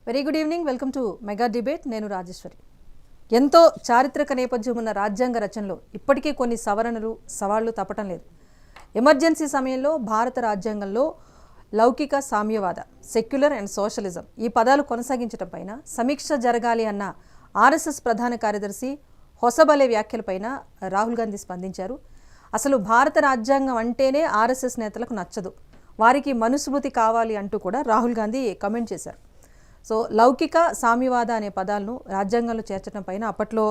Very good evening. Welcome to mega debate. నేను రాజేశ్వరి. ఎంతో చారిత్రక నేపథ్యం ఉన్న రాజ్యాంగ రచనలో ఇప్పటికీ కొన్ని సవరణలు సవాళ్లు తప్పటం లేదు. ఎమర్జెన్సీ సమయంలో భారత రాజ్యాంగంలో లౌకిక సామ్యవాద, సెక్యులర్ అండ్ సోషలిజం ఈ పదాలు కొనసాగించడం పైన సమీక్ష జరగాలి అన్న ఆర్ఎస్ఎస్ ప్రధాన కార్యదర్శి హొసబలే వ్యాఖ్యలపైన రాహుల్ గాంధీ స్పందించారు. అసలు భారత రాజ్యాంగం అంటేనే ఆర్ఎస్ఎస్ నేతలకు నచ్చదు, వారికి మనుస్మృతి కావాలి అంటూ కూడా రాహుల్ గాంధీ కమెంట్ చేశారు. సో లౌకిక సామ్యవాద అనే పదాలను రాజ్యాంగంలో చేర్చడం పైన అప్పట్లో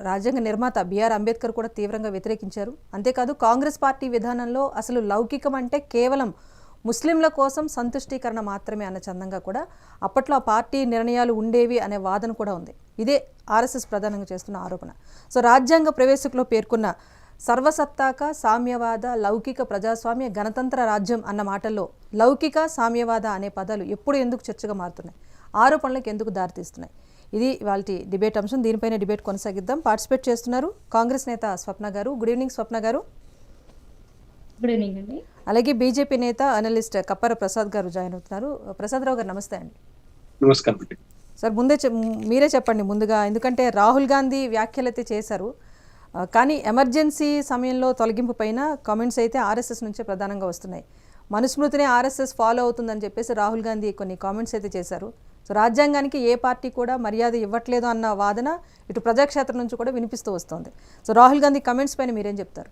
రాజ్యాంగ నిర్మాత బిఆర్ అంబేద్కర్ కూడా తీవ్రంగా వ్యతిరేకించారు. అంతేకాదు కాంగ్రెస్ పార్టీ విధానంలో అసలు లౌకికం అంటే కేవలం ముస్లింల కోసం సంతుష్టీకరణ మాత్రమే అన్న చందంగా కూడా అప్పట్లో ఆ పార్టీ నిర్ణయాలు ఉండేవి అనే వాదన కూడా ఉంది. ఇదే ఆర్ఎస్ఎస్ ప్రధానంగా చేస్తున్న ఆరోపణ. సో రాజ్యాంగ ప్రవేశకులో పేర్కొన్న సర్వసత్తాక సామ్యవాద, లౌకిక ప్రజాస్వామ్య, గణతంత్ర రాజ్యం అన్న మాటల్లో లౌకిక సామ్యవాద అనే పదాలు ఎప్పుడు ఎందుకు చర్చగా మారుతున్నాయి, ఆరోపణలకు ఎందుకు దారితీస్తున్నాయి, ఇది వాళ్ళ డిబేట్ అంశం. దీనిపైన డిబేట్ కొనసాగిద్దాం. పార్టిసిపేట్ చేస్తున్నారు కాంగ్రెస్ నేత స్వప్న గారు. గుడ్ ఈవినింగ్ స్వప్న గారు. గుడ్ ఈవినింగ్ అండి. అలాగే బీజేపీ నేత అనలిస్ట్ కప్పర ప్రసాద్ గారు జాయిన్ అవుతున్నారు. ప్రసాద్ రావు గారు నమస్తే అండి. నమస్కారం సార్. మీరే చెప్పండి ముందుగా, ఎందుకంటే రాహుల్ గాంధీ వ్యాఖ్యలు అయితే చేశారు, కానీ ఎమర్జెన్సీ సమయంలో తొలగింపు పైన కామెంట్స్ అయితే ఆర్ఎస్ఎస్ నుంచే ప్రధానంగా వస్తున్నాయి. మనుస్మృతిని ఆర్ఎస్ఎస్ ఫాలో అవుతుందని చెప్పేసి రాహుల్ గాంధీ కొన్ని కామెంట్స్ అయితే చేశారు. సో రాజ్యాంగానికి ఏ పార్టీ కూడా మర్యాద ఇవ్వట్లేదు అన్న వాదన ఇటు ప్రజాక్షేత్రం నుంచి కూడా వినిపిస్తూ వస్తుంది. సో రాహుల్ గాంధీ కమెంట్స్ పైన మీరేం చెప్తారు?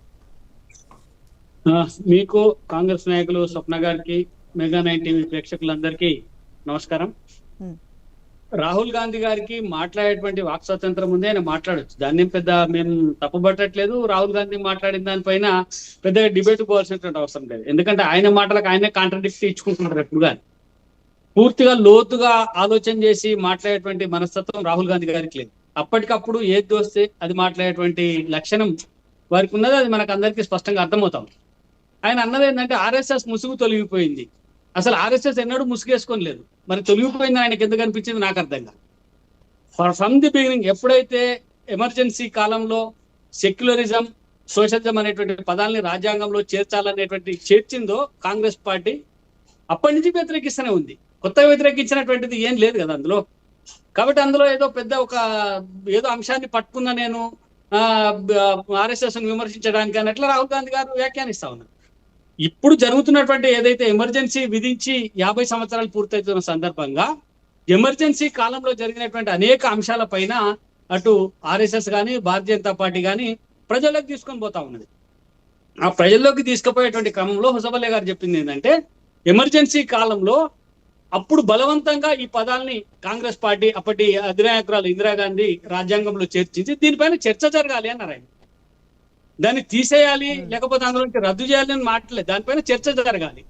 మీకు, కాంగ్రెస్ నాయకులు స్వప్న గారికి, మెగా 9 టీవీ ప్రేక్షకులందరికీ నమస్కారం. రాహుల్ గాంధీ గారికి మాట్లాడేటువంటి వాక్ స్వాతంత్రం ఉంది, ఆయన మాట్లాడొచ్చు, దాన్ని పెద్ద మేము తప్పుపట్టట్లేదు. రాహుల్ గాంధీ మాట్లాడిన దానిపైన పెద్దగా డిబేట్ పోవాల్సినటువంటి అవసరం లేదు. ఎందుకంటే ఆయన మాటలకు ఆయనే కాంట్రడిక్ట్ ఇచ్చుకుంటున్నారు. ఎప్పుడు కానీ పూర్తిగా లోతుగా ఆలోచన చేసి మాట్లాడేటువంటి మనస్తత్వం రాహుల్ గాంధీ గారికి లేదు. అప్పటికప్పుడు ఏది వస్తే అది మాట్లాడేటువంటి లక్షణం వారికి ఉన్నది, అది మనకు అందరికీ స్పష్టంగా అర్థమవుతాం. ఆయన అన్నది ఏంటంటే ఆర్ఎస్ఎస్ ముసుగు తొలగిపోయింది. అసలు ఆర్ఎస్ఎస్ ఎన్నడూ ముసుగేసుకొని లేదు. మరి తొలగిపోయింది ఆయనకి ఎందుకు అనిపించింది నాకు అర్థం కాదు. ఫ్రమ్ ది బిగినింగ్ ఎప్పుడైతే ఎమర్జెన్సీ కాలంలో సెక్యులరిజం, సోషలిజం అనేటువంటి పదాలని రాజ్యాంగంలో చేర్చిందో కాంగ్రెస్ పార్టీ అప్పటి నుంచి వ్యతిరేకిస్తూనే ఉంది. కొత్తగా వ్యతిరేకించినటువంటిది ఏం లేదు కదా అందులో. కాబట్టి అందులో ఏదో అంశాన్ని పట్టుకున్న నేను ఆర్ఎస్ఎస్ విమర్శించడానికి అన్నట్లు రాహుల్ గాంధీ గారు వ్యాఖ్యానిస్తా ఉన్నారు. ఇప్పుడు జరుగుతున్నటువంటి ఏదైతే ఎమర్జెన్సీ విధించి 50 సంవత్సరాలు పూర్తవుతున్న సందర్భంగా ఎమర్జెన్సీ కాలంలో జరిగినటువంటి అనేక అంశాల పైన అటు ఆర్ఎస్ఎస్ కానీ భారతీయ జనతా పార్టీ కానీ ప్రజల్లోకి తీసుకొని పోతా ఉన్నది. ఆ ప్రజల్లోకి తీసుకుపోయేటువంటి క్రమంలో హొసబలే గారు చెప్పింది ఏంటంటే, ఎమర్జెన్సీ కాలంలో అప్పుడు బలవంతంగా ఈ పదాలని కాంగ్రెస్ పార్టీ అప్పటి అధినాయకురాలు ఇందిరాగాంధీ రాజ్యాంగంలో చేర్చించి దీనిపైన చర్చ జరగాలి అన్నారు. ఆయన దాన్ని తీసేయాలి లేకపోతే అందులో రద్దు చేయాలి అని మాట్లాడలేదు, దానిపైన చర్చ జరగాలి.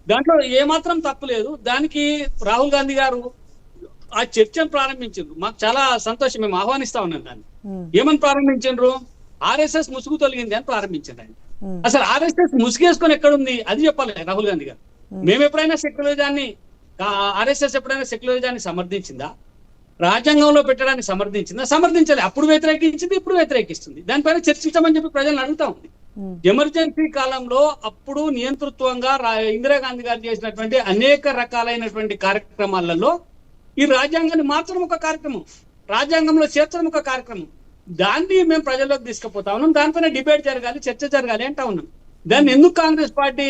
దాంట్లో ఏమాత్రం తప్పులేదు. దానికి రాహుల్ గాంధీ గారు ఆ చర్చను ప్రారంభించారు. మాకు చాలా సంతోషం, మేము ఆహ్వానిస్తా ఉన్నాం. దాన్ని ఏమని ప్రారంభించారు? ఆర్ఎస్ఎస్ ముసుగు తొలగింది అని ప్రారంభించారు ఆయన. అసలు ఆర్ఎస్ఎస్ ముసుగేసుకొని ఎక్కడుంది అది చెప్పాలి రాహుల్ గాంధీ గారు. మేము ఎప్పుడైనా ఆర్ఎస్ఎస్ ఎప్పుడైనా సెక్యులరిజాన్ని సమర్థించిందా? రాజ్యాంగంలో పెట్టడానికి సమర్థించిందా? సమర్థించాలి. అప్పుడు వ్యతిరేకించింది, ఇప్పుడు వ్యతిరేకిస్తుంది. దానిపైన చర్చించమని చెప్పి ప్రజలను అడుగుతా ఉంది. ఎమర్జెన్సీ కాలంలో అప్పుడు నియంతృత్వంగా ఇందిరాగాంధీ గారు చేసినటువంటి అనేక రకాలైనటువంటి కార్యక్రమాలలో ఈ రాజ్యాంగాన్ని మార్చడం ఒక కార్యక్రమం, రాజ్యాంగంలో చేర్చడం ఒక కార్యక్రమం. దాన్ని మేము ప్రజల్లోకి తీసుకుపోతా ఉన్నాం. దానిపైన డిబేట్ జరగాలి, చర్చ జరగాలి అంటా ఉన్నాం. దాన్ని ఎందుకు కాంగ్రెస్ పార్టీ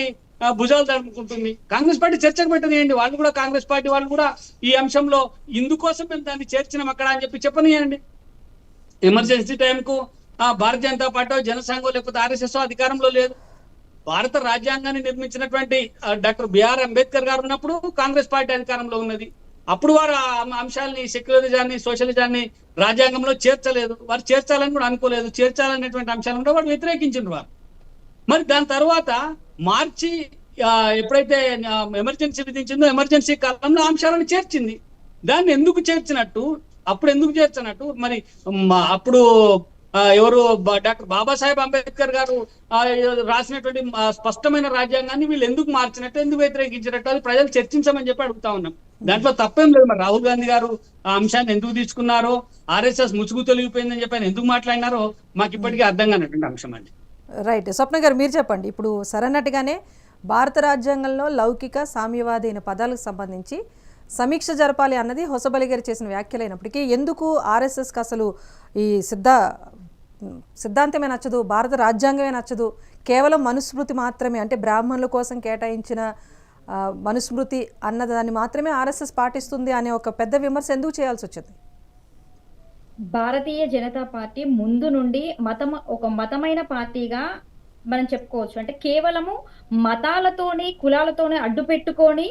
భుజాలు తడుముకుంటుంది? కాంగ్రెస్ పార్టీ చర్చకు పెట్టనియండి. వాళ్ళు కూడా, కాంగ్రెస్ పార్టీ వాళ్ళు కూడా ఈ అంశంలో ఇందుకోసం మేము దాన్ని చేర్చినాం అక్కడ అని చెప్పి చెప్పనియండి. ఎమర్జెన్సీ టైంకు భారతీయ జనతా పార్టీ, జనసంఘం లేకపోతే ఆర్ఎస్ఎస్ అధికారంలో లేదు. భారత రాజ్యాంగాన్ని నిర్మించినటువంటి డాక్టర్ బిఆర్ అంబేద్కర్ గారు ఉన్నప్పుడు కాంగ్రెస్ పార్టీ అధికారంలో ఉన్నది. అప్పుడు వారు ఆ అంశాలని, సెక్యులరిజాన్ని, సోషలిజాన్ని రాజ్యాంగంలో చేర్చలేదు. వారు చేర్చాలని కూడా అనుకోలేదు. చేర్చాలనేటువంటి అంశాలను కూడా వారు వ్యతిరేకించారు వారు. మరి దాని తర్వాత మార్చి ఎప్పుడైతే ఎమర్జెన్సీ విధించిందో ఎమర్జెన్సీ కాలంలో అంశాలను చేర్చింది. దాన్ని ఎందుకు చేర్చినట్టు, అప్పుడు ఎందుకు చేర్చినట్టు? మరి అప్పుడు ఎవరు డాక్టర్ బాబాసాహెబ్ అంబేద్కర్ గారు రాసినటువంటి స్పష్టమైన రాజ్యాంగాన్ని వీళ్ళు ఎందుకు మార్చినట్టు, ఎందుకు వ్యతిరేకించినట్టు అది ప్రజలు చర్చించమని చెప్పి అడుగుతా ఉన్నాం. దాంట్లో తప్పేం లేదు. మరి రాహుల్ గాంధీ గారు ఆ అంశాన్ని ఎందుకు తీసుకున్నారో, ఆర్ఎస్ఎస్ ముసుగు తొలగిపోయిందని చెప్పి ఆయన ఎందుకు మాట్లాడినారో మాకు ఇప్పటికీ అర్థం కానటువంటి అంశం అండి. రైట్. స్వప్న గారు మీరు చెప్పండి. ఇప్పుడు సరైనట్టుగానే భారత రాజ్యాంగంలో లౌకిక సామ్యవాది అయిన పదాలకు సంబంధించి సమీక్ష జరపాలి అన్నది హొసబలి గారు చేసిన వ్యాఖ్యలైనప్పటికీ ఎందుకు ఆర్ఎస్ఎస్కి అసలు ఈ సిద్ధాంతమే నచ్చదు, భారత రాజ్యాంగమే నచ్చదు, కేవలం మనుస్మృతి మాత్రమే, అంటే బ్రాహ్మణుల కోసం కేటాయించిన మనుస్మృతి అన్నదాన్ని మాత్రమే ఆర్ఎస్ఎస్ పాటిస్తుంది అనే ఒక పెద్ద విమర్శ ఎందుకు చేయాల్సి వచ్చింది? భారతీయ జనతా పార్టీ ముందు నుండి ఒక మతమైన పార్టీగా మనం చెప్పుకోవచ్చు. అంటే కేవలము మతాలతోని కులాలతోనే అడ్డు పెట్టుకొని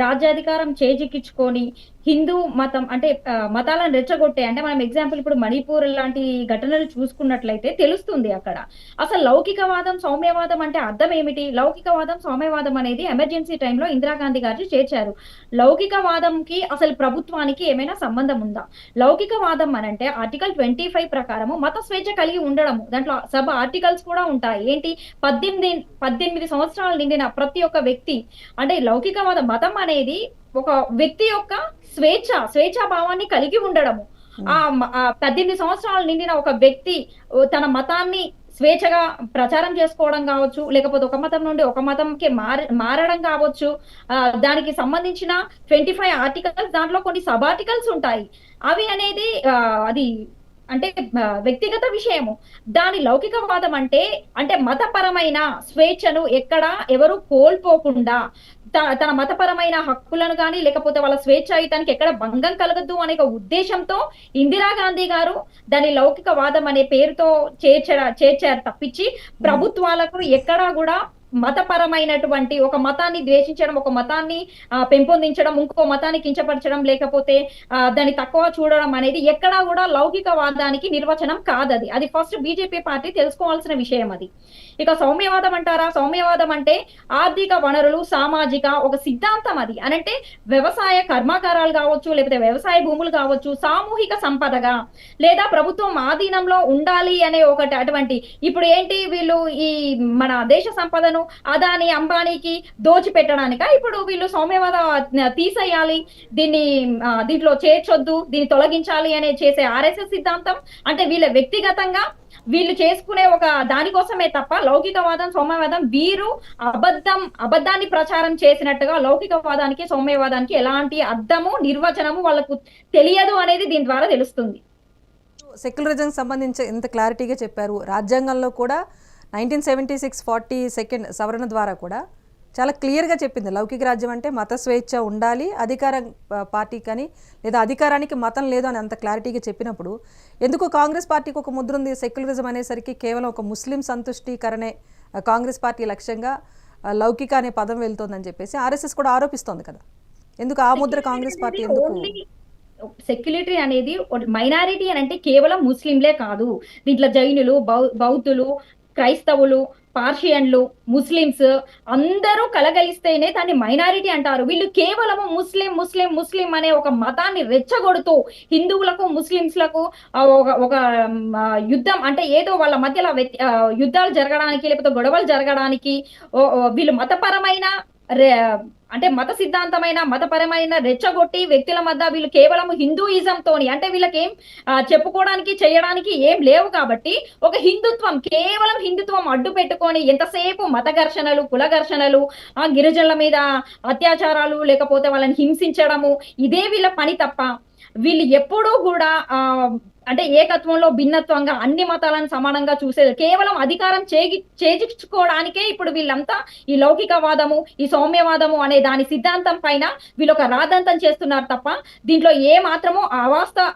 రాజ్యాధికారం చేజిక్కించుకొని హిందూ మతం అంటే మతాలను రెచ్చగొట్టే, అంటే మనం ఎగ్జాంపుల్ ఇప్పుడు మణిపూర్ లాంటి ఘటనలు చూసుకున్నట్లయితే తెలుస్తుంది అక్కడ అసలు లౌకికవాదం సౌమ్యవాదం అంటే అర్థం ఏమిటి. లౌకికవాదం సౌమ్యవాదం అనేది ఎమర్జెన్సీ టైంలో ఇందిరాగాంధీ గారు చేర్చారు. లౌకికవాదంకి అసలు ప్రభుత్వానికి ఏమైనా సంబంధం ఉందా? లౌకికవాదం అనంటే ఆర్టికల్ 25 ప్రకారము మత స్వేచ్ఛ కలిగి ఉండడము, దాంట్లో సబ్ ఆర్టికల్స్ కూడా ఉంటాయి. ఏంటి 18 సంవత్సరాలు నిండిన ప్రతి ఒక్క వ్యక్తి, అంటే లౌకికవాద మతం అనేది ఒక వ్యక్తి యొక్క స్వేచ్ఛా భావాన్ని కలిగి ఉండడము. ఆ 18 సంవత్సరాలు నిండిన ఒక వ్యక్తి తన మతాన్ని స్వేచ్ఛగా ప్రచారం చేసుకోవడం కావచ్చు, లేకపోతే ఒక మతం నుండి ఒక మతంకి మారడం కావచ్చు. దానికి సంబంధించిన 25 ఆర్టికల్స్, దాంట్లో కొన్ని సబ్ ఆర్టికల్స్ ఉంటాయి. అవి అనేది అది అంటే వ్యక్తిగత విషయము. దాని లౌకికవాదం అంటే మతపరమైన స్వేచ్ఛను ఎక్కడ ఎవరు కోల్పోకుండా తన మతపరమైన హక్కులను కానీ లేకపోతే వాళ్ళ స్వేచ్ఛాయుతానికి ఎక్కడ భంగం కలగద్దు అనే ఉద్దేశంతో ఇందిరాగాంధీ గారు దాని లౌకికవాదం అనే పేరుతో చేర్చారు తప్పించి ప్రభుత్వాలకు ఎక్కడా కూడా మతపరమైనటువంటి ఒక మతాన్ని ద్వేషించడం, ఒక మతాన్ని పెంపొందించడం, ఇంకో మతాన్ని కించపరచడం, లేకపోతే దాన్ని తక్కువ చూడడం అనేది ఎక్కడా కూడా లౌకికవాదానికి నిర్వచనం కాదది. అది ఫస్ట్ బీజేపీ పార్టీ తెలుసుకోవాల్సిన విషయం అది. ఇక సౌమ్యవాదం అంటారా? సౌమ్యవాదం అంటే ఆర్థిక వనరులు సామాజిక ఒక సిద్ధాంతం. అది అనంటే వ్యవసాయ కర్మాగారాలు కావచ్చు, లేకపోతే వ్యవసాయ భూములు కావచ్చు, సామూహిక సంపదగా లేదా ప్రభుత్వం ఆధీనంలో ఉండాలి అనే ఒకటి అటువంటి. ఇప్పుడు ఏంటి వీళ్ళు ఈ మన దేశ సంపదను అదాని అంబానీకి దోచిపెట్టడానిక ఇప్పుడు వీళ్ళు సౌమ్యవాద తీసేయాలి, దీంట్లో చేర్చొద్దు, దీన్ని తొలగించాలి అనే చేసే ఆర్ఎస్ఎస్ సిద్ధాంతం. అంటే వీళ్ళ వ్యక్తిగతంగా వీళ్ళు చేసుకునే ఒక దానికోసమే తప్ప లౌకికవాదం సౌమ్యవాదం వీరు అబద్ధాన్ని ప్రచారం చేసినట్టుగా లౌకికవాదానికి సౌమ్యవాదానికి ఎలాంటి అర్థము నిర్వచనము వాళ్ళకు తెలియదు అనేది దీని ద్వారా తెలుస్తుంది. సెక్యులరిజం సంబంధించి ఎంత క్లారిటీగా చెప్పారు. రాజ్యాంగంలో కూడా 1976 42nd సవరణ ద్వారా కూడా చాలా క్లియర్గా చెప్పింది లౌకిక రాజ్యం అంటే మత స్వేచ్ఛ ఉండాలి, అధికార పార్టీ కానీ లేదా అధికారానికి మతం లేదు అని అంత క్లారిటీగా చెప్పినప్పుడు ఎందుకు కాంగ్రెస్ పార్టీకి ఒక ముద్ర ఉంది? సెక్యులరిజం అనేసరికి కేవలం ఒక ముస్లిం సంతుష్టీకరణే కాంగ్రెస్ పార్టీ లక్ష్యంగా లౌకిక అనే పదం వెళ్తోందని చెప్పేసి ఆర్ఎస్ఎస్ కూడా ఆరోపిస్తోంది కదా. ఎందుకు ఆ ముద్ర కాంగ్రెస్ పార్టీ ఎందుకు? సెక్యులరిటీ అనేది మైనారిటీ అని అంటే కేవలం ముస్లింలే కాదు, దీంట్లో జైనులు, బౌద్ధులు, క్రైస్తవులు, పార్షియన్లు, ముస్లిమ్స్ అందరూ కలగలిస్తేనే దాన్ని మైనారిటీ అంటారు. వీళ్ళు కేవలము ముస్లిం అనే ఒక మతాన్ని రెచ్చగొడుతూ హిందువులకు ముస్లింస్లకు ఒక యుద్ధం అంటే ఏదో వాళ్ళ మధ్యలో యుద్ధాలు జరగడానికి లేకపోతే గొడవలు జరగడానికి వీళ్ళు మతపరమైన అంటే మత సిద్ధాంతమైన మతపరమైన రెచ్చగొట్టి వ్యక్తుల మధ్య వీళ్ళు కేవలం హిందూయిజం తోని అంటే వీళ్ళకి ఏం చెప్పుకోవడానికి చేయడానికి ఏం లేవు కాబట్టి ఒక హిందుత్వం కేవలం హిందుత్వం అడ్డు పెట్టుకొని ఎంతసేపు మత ఘర్షణలు, కుల ఘర్షణలు, గిరిజనుల మీద అత్యాచారాలు లేకపోతే వాళ్ళని హింసించడము ఇదే వీళ్ళ పని తప్ప వీళ్ళు ఎప్పుడూ కూడా అంటే ఏకత్వంలో భిన్నత్వంగా అన్ని మతాలను సమానంగా చూసేది కేవలం అధికారం చేజించుకోవడానికే ఇప్పుడు వీళ్ళంతా ఈ లౌకికవాదము ఈ సౌమ్యవాదము అనే దాని సిద్ధాంతం పైన వీళ్ళు ఒక రాద్ధాంతం చేస్తున్నారు తప్ప దీంట్లో ఏ మాత్రము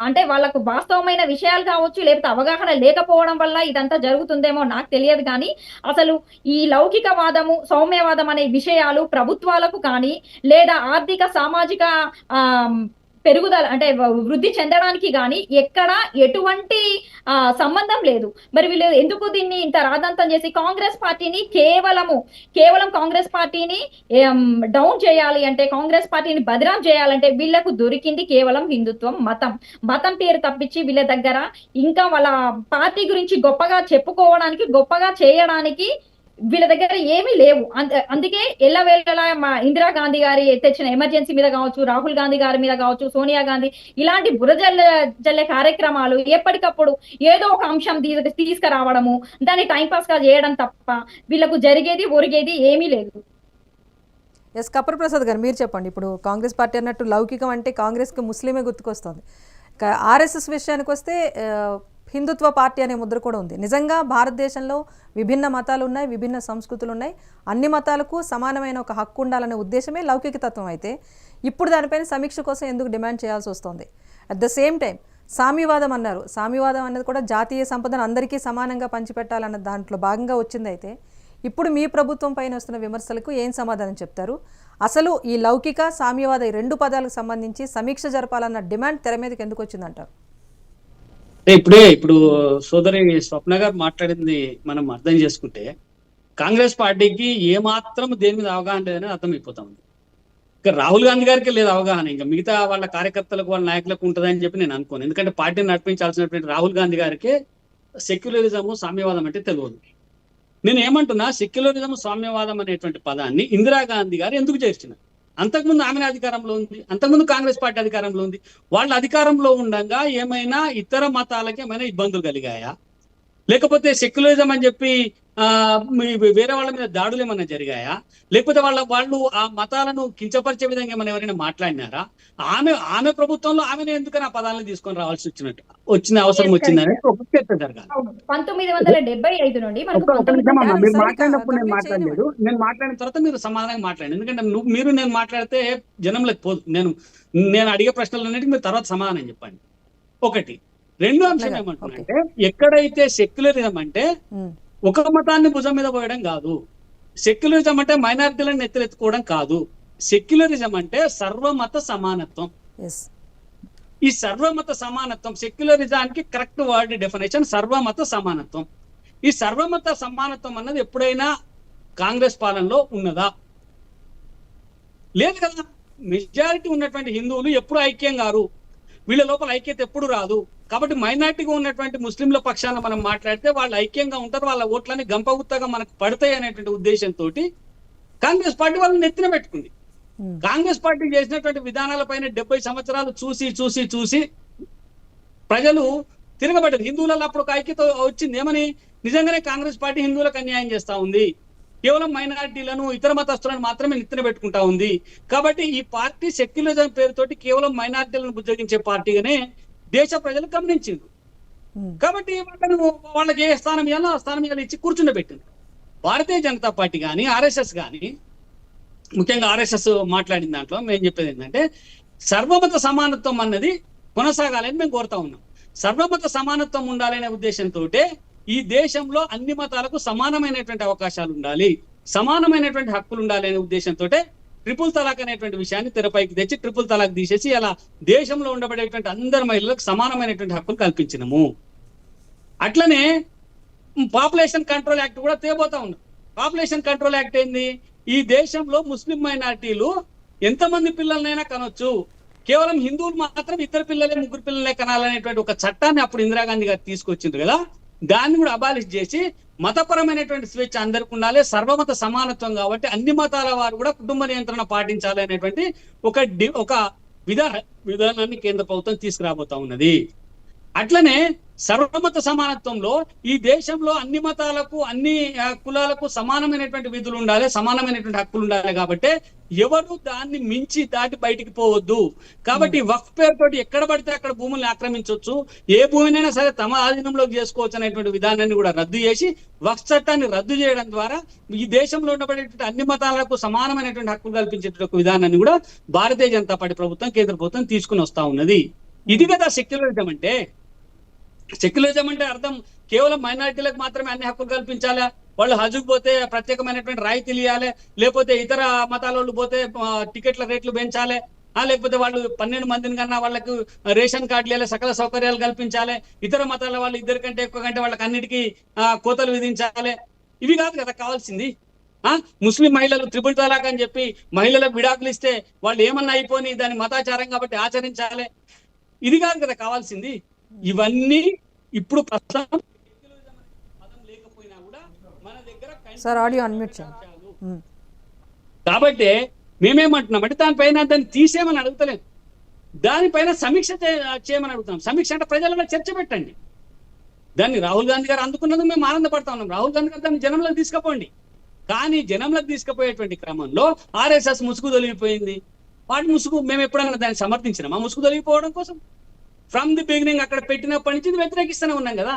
అంటే వాళ్ళకు వాస్తవమైన విషయాలు కావచ్చు లేకపోతే అవగాహన లేకపోవడం వల్ల ఇదంతా జరుగుతుందేమో నాకు తెలియదు. కానీ అసలు ఈ లౌకికవాదము సౌమ్యవాదం అనే విషయాలు ప్రభుత్వాలకు కానీ లేదా ఆర్థిక సామాజిక పెరుగుదల అంటే వృద్ధి చెందడానికి కానీ ఎక్కడ ఎటువంటి సంబంధం లేదు. మరి వీళ్ళు ఎందుకు దీన్ని ఇంత రాద్ధాంతం చేసి కాంగ్రెస్ పార్టీని కేవలం కాంగ్రెస్ పార్టీని డౌన్ చేయాలి అంటే కాంగ్రెస్ పార్టీని బదనాం చేయాలంటే వీళ్ళకు దొరికింది కేవలం హిందుత్వం మతం పేరు తప్పించి వీళ్ళ దగ్గర ఇంకా వాళ్ళ పార్టీ గురించి గొప్పగా చెప్పుకోవడానికి గొప్పగా చేయడానికి వీళ్ళ దగ్గర ఏమీ లేవు. అందుకే ఎల్లవేళలా మా ఇందిరాగాంధీ గారి తెచ్చిన ఎమర్జెన్సీ మీద కావచ్చు, రాహుల్ గాంధీ గారి మీద కావచ్చు, సోనియా గాంధీ ఇలాంటి బురజల్లే కార్యక్రమాలు ఎప్పటికప్పుడు ఏదో ఒక అంశం తీసుకురావడము దాన్ని టైంపాస్ గా చేయడం తప్ప వీళ్ళకు జరిగేది ఒరిగేది ఏమీ లేదు. ఎస్ కపర్ ప్రసాద్ గారు మీరు చెప్పండి. ఇప్పుడు కాంగ్రెస్ పార్టీ అన్నట్టు లౌకికం అంటే కాంగ్రెస్కి ముస్లిమే గుర్తుకొస్తుంది. ఆర్ఎస్ఎస్ విషయానికి వస్తే హిందుత్వ పార్టీ అనే ముద్ర కూడా ఉంది. నిజంగా భారతదేశంలో విభిన్న మతాలు ఉన్నాయి, విభిన్న సంస్కృతులు ఉన్నాయి. అన్ని మతాలకు సమానమైన ఒక హక్కు ఉండాలనే ఉద్దేశమే లౌకిక తత్వం. అయితే ఇప్పుడు దానిపైన సమీక్ష కోసం ఎందుకు డిమాండ్ చేయాల్సి వస్తుంది? అట్ ద సేమ్ టైం సామ్యవాదం అన్నారు. సామ్యవాదం అనేది కూడా జాతీయ సంపదను అందరికీ సమానంగా పంచిపెట్టాలన్న దాంట్లో భాగంగా వచ్చింది. అయితే ఇప్పుడు మీ ప్రభుత్వం పైన వస్తున్న విమర్శలకు ఏం సమాధానం చెప్తారు? అసలు ఈ లౌకిక సామ్యవాద ఈ రెండు పదాలకు సంబంధించి సమీక్ష జరపాలన్న డిమాండ్ తెర మీదకి ఎందుకు వచ్చిందంటారు? ఇప్పుడు సోదరి స్వప్న గారు మాట్లాడింది మనం అర్థం చేసుకుంటే కాంగ్రెస్ పార్టీకి ఏమాత్రం దేని మీద అవగాహన లేదని అర్థమైపోతా ఉంది. ఇంకా రాహుల్ గాంధీ గారికి లేదు అవగాహన, ఇంకా మిగతా వాళ్ళ కార్యకర్తలకు వాళ్ళ నాయకులకు ఉంటుందని చెప్పి నేను అనుకోను. ఎందుకంటే పార్టీని నడిపించాల్సినటువంటి రాహుల్ గాంధీ గారికి సెక్యులరిజము సామ్యవాదం అంటే తెలియదు. నేను ఏమంటున్నా, సెక్యులరిజం సామ్యవాదం అనేటువంటి పదాన్ని ఇందిరాగాంధీ గారు ఎందుకు చేర్చినారు? అంతకుముందు ఆమె అధికారంలో ఉంది, అంతకుముందు కాంగ్రెస్ పార్టీ అధికారంలో ఉంది. వాళ్ళ అధికారంలో ఉండగా ఏమైనా ఇతర మతాలకి ఏమైనా ఇబ్బందులు కలిగాయా? లేకపోతే సెక్యులరిజం అని చెప్పి వేరే వాళ్ళ మీద దాడులు ఏమైనా జరిగాయా? లేకపోతే వాళ్ళు ఆ మతాలను కించపరిచే విధంగా ఏమైనా ఎవరైనా మాట్లాడినారా? ఆమె ప్రభుత్వంలో ఆమెను ఎందుకని ఆ పదాలను తీసుకొని రావాల్సి వచ్చిన అవసరం వచ్చిందని ఒక చర్చ జరగాలి. 1975 నుండి మీరు మాట్లాడినప్పుడు నేను మాట్లాడలేదు. నేను మాట్లాడిన తర్వాత మీరు సమాధానంగా మాట్లాడండి. ఎందుకంటే నేను మాట్లాడితే జనంలోకి పోదు. నేను అడిగే ప్రశ్నలన్నిటికీ మీరు తర్వాత సమాధానం చెప్పండి. ఒకటి. రెండో అంశం ఏమంటున్నానంటే, ఎక్కడైతే సెక్యులరిజం అంటే ఒక మతాన్ని భుజం మీద పోయడం కాదు, సెక్యులరిజం అంటే మైనారిటీలను ఎత్తుకోవడం కాదు. సెక్యులరిజం అంటే సర్వమత సమానత్వం. ఈ సర్వమత సమానత్వం సెక్యులరిజానికి కరెక్ట్ వర్డ్ డెఫినేషన్ సర్వమత సమానత్వం. ఈ సర్వమత సమానత్వం అన్నది ఎప్పుడైనా కాంగ్రెస్ పాలనలో ఉన్నదా? లేదు కదా. మెజారిటీ ఉన్నటువంటి హిందువులు ఎప్పుడు ఐక్యం గారు, వీళ్ళ లోపల ఐక్యత ఎప్పుడు రాదు. కాబట్టి మైనార్టీగా ఉన్నటువంటి ముస్లింల పక్షాన మనం మాట్లాడితే వాళ్ళు ఐక్యంగా ఉంటారు, వాళ్ళ ఓట్లని గంపగుత్తగా మనకు పడతాయి అనేటువంటి ఉద్దేశంతో కాంగ్రెస్ పార్టీ వాళ్ళని నెత్తిన పెట్టుకుంది. కాంగ్రెస్ పార్టీ చేసినటువంటి విధానాలపైన 70 సంవత్సరాలు చూసి ప్రజలు తిరగబడ్డారు. హిందువులలో అప్పుడు ఒక ఐక్యత వచ్చింది. ఏమని? నిజంగానే కాంగ్రెస్ పార్టీ హిందువులకు అన్యాయం చేస్తా ఉంది, కేవలం మైనారిటీలను ఇతర మతస్థులను మాత్రమే నెత్తిన పెట్టుకుంటా ఉంది. కాబట్టి ఈ పార్టీ సెక్యులరిజం పేరుతోటి కేవలం మైనారిటీలను బుజ్జగించే పార్టీగానే దేశ ప్రజలు గమనించింది. కాబట్టి వాళ్ళకి ఏ స్థానం ఇవ్వాలో ఆ స్థానం ఇచ్చి కూర్చుండబెట్టింది. భారతీయ జనతా పార్టీ కానీ ఆర్ఎస్ఎస్ కానీ, ముఖ్యంగా ఆర్ఎస్ఎస్ మాట్లాడిన దాంట్లో మేము చెప్పేది ఏంటంటే, సర్వమత సమానత్వం అన్నది కొనసాగాలని మేము కోరుతా ఉన్నాం. సర్వమత సమానత్వం ఉండాలనే ఉద్దేశంతో ఈ దేశంలో అన్ని మతాలకు సమానమైనటువంటి అవకాశాలు ఉండాలి, సమానమైనటువంటి హక్కులు ఉండాలి అనే ఉద్దేశంతో ట్రిపుల్ తలాక్ అనేటువంటి విషయాన్ని తెరపైకి తెచ్చి ట్రిపుల్ తలాక్ తీసేసి అలా దేశంలో ఉండబడేటువంటి అందరి మహిళలకు సమానమైనటువంటి హక్కులు కల్పించినము. అట్లనే పాపులేషన్ కంట్రోల్ యాక్ట్ కూడా తేబోతా ఉన్నాం. పాపులేషన్ కంట్రోల్ యాక్ట్ ఏంది? ఈ దేశంలో ముస్లిం మైనారిటీలు ఎంతమంది పిల్లలనైనా కనొచ్చు, కేవలం హిందువులు మాత్రం ఇద్దరు పిల్లలే ముగ్గురు పిల్లలే కనాలనేటువంటి ఒక చట్టాన్ని అప్పుడు ఇందిరాగాంధీ గారు తీసుకొచ్చిండ్రు కదా. దాన్ని కూడా అబాలిష్ చేసి మతపరమైనటువంటి స్వేచ్ఛ అందరికి ఉండాలి, సర్వమత సమానత్వం కాబట్టి అన్ని మతాల వారు కూడా కుటుంబ నియంత్రణ పాటించాలి అనేటువంటి ఒక విధానాన్ని కేంద్ర ప్రభుత్వం తీసుకురాబోతా ఉన్నది. అట్లనే సర్వమత సమానత్వంలో ఈ దేశంలో అన్ని మతాలకు అన్ని కులాలకు సమానమైనటువంటి విధులు ఉండాలి, సమానమైనటువంటి హక్కులు ఉండాలి. కాబట్టి ఎవరు దాన్ని మించి దాటి బయటికి పోవద్దు. కాబట్టి వక్ఫ్ పేరుతోటి ఎక్కడ పడితే అక్కడ భూముల్ని ఆక్రమించవచ్చు, ఏ భూమినైనా సరే తమ ఆధీనంలోకి చేసుకోవచ్చు అనేటువంటి విధానాన్ని కూడా రద్దు చేసి వక్ఫ్ చట్టాన్ని రద్దు చేయడం ద్వారా ఈ దేశంలో ఉండబడేటువంటి అన్ని మతాలకు సమానమైనటువంటి హక్కులు కల్పించేటువంటి విధానాన్ని కూడా భారతీయ జనతా పార్టీ ప్రభుత్వం కేంద్ర ప్రభుత్వం తీసుకుని వస్తా ఉన్నది. ఇది కదా సెక్యులరిజం అంటే. సెక్యులరిజం అంటే అర్థం కేవలం మైనారిటీలకు మాత్రమే అన్ని హక్కులు కల్పించాలా, వాళ్ళు హజ్కు పోతే ప్రత్యేకమైనటువంటి రాయితీలు ఇవ్వాలి, లేకపోతే ఇతర మతాల వాళ్ళు పోతే టికెట్ల రేట్లు పెంచాలి, లేకపోతే వాళ్ళు 12 మందిని కన్నా వాళ్ళకు రేషన్ కార్డులు ఇవ్వాలి, సకల సౌకర్యాలు కల్పించాలి, ఇతర మతాల వాళ్ళు 2 కంటే ఎక్కువ కంటే వాళ్ళకి అన్నిటికీ కోతలు విధించాలి. ఇవి కాదు కదా కావాల్సింది. ముస్లిం మహిళలు త్రిపుల్ తలాక్ అని చెప్పి మహిళలకు విడాకులు ఇస్తే వాళ్ళు ఏమన్నా అయిపోయి దాని మతాచారం కాబట్టి ఆచరించాలి. ఇది కాదు కదా కావాల్సింది. ఇవన్నీ ఇప్పుడు ప్రస్తుతం పదం లేకపోయినా కూడా మన దగ్గర కాబట్టి మేమేమంటున్నాం అంటే దాన్ని తీసేయమని అడుగుతలేదు, దానిపైన సమీక్ష చేయమని అడుగుతున్నాం. సమీక్ష అంటే ప్రజలలో చర్చ పెట్టండి. దాన్ని రాహుల్ గాంధీ గారు అందుకున్నది మేము ఆనందపడతా ఉన్నాం. రాహుల్ గాంధీ గారు దాన్ని జనంలోకి తీసుకుపోండి. కానీ జనంలోకి తీసుకుపోయేటువంటి క్రమంలో ఆర్ఎస్ఎస్ ముసుగు తొలగిపోయింది. వాటి ముసుగు మేము ఎప్పుడన్నా దాన్ని సమర్థించినాం ఆ ముసుగు తొలగిపోవడం కోసం? ఫ్రమ్ ది బిగినింగ్ అక్కడ పెట్టినప్పటి నుంచి వ్యతిరేకిస్తూనే ఉన్నాం కదా.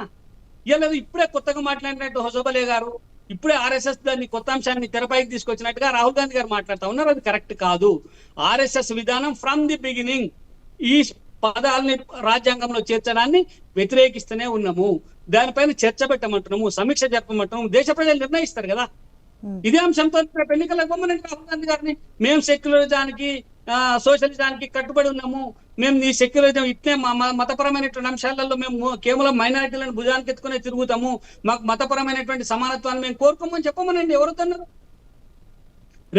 ఇలా ఇప్పుడే కొత్తగా మాట్లాడినట్టు హొసబలే గారు ఇప్పుడే ఆర్ఎస్ఎస్ దాన్ని కొత్త అంశాన్ని తెరపైకి తీసుకొచ్చినట్టుగా రాహుల్ గాంధీ గారు మాట్లాడుతూ ఉన్నారు. అది కరెక్ట్ కాదు. ఆర్ఎస్ఎస్ విధానం ఫ్రమ్ ది బిగినింగ్ ఈ పదాలని రాజ్యాంగంలో చేర్చడాన్ని వ్యతిరేకిస్తూనే ఉన్నాము. దానిపైన చర్చ పెట్టమంటున్నాము, సమీక్ష జరపమంటున్నాము. దేశ ప్రజలు నిర్ణయిస్తారు కదా. ఇదే అంశంతో ఎన్నికలకు పొమ్మనండి రాహుల్ గాంధీ గారిని. మేము సెక్యులరిజానికి సోషలిజానికి కట్టుబడి ఉన్నాము, మేము ఈ సెక్యులరిజం ఇట్లే మతపరమైనటువంటి అంశాలలో మేము కేవలం మైనారిటీలను భుజానికి ఎత్తుకునే తిరుగుతాము, మాకు మతపరమైనటువంటి సమానత్వాన్ని మేము కోరుకోమని చెప్పమనండి. ఎవరుతున్నారు?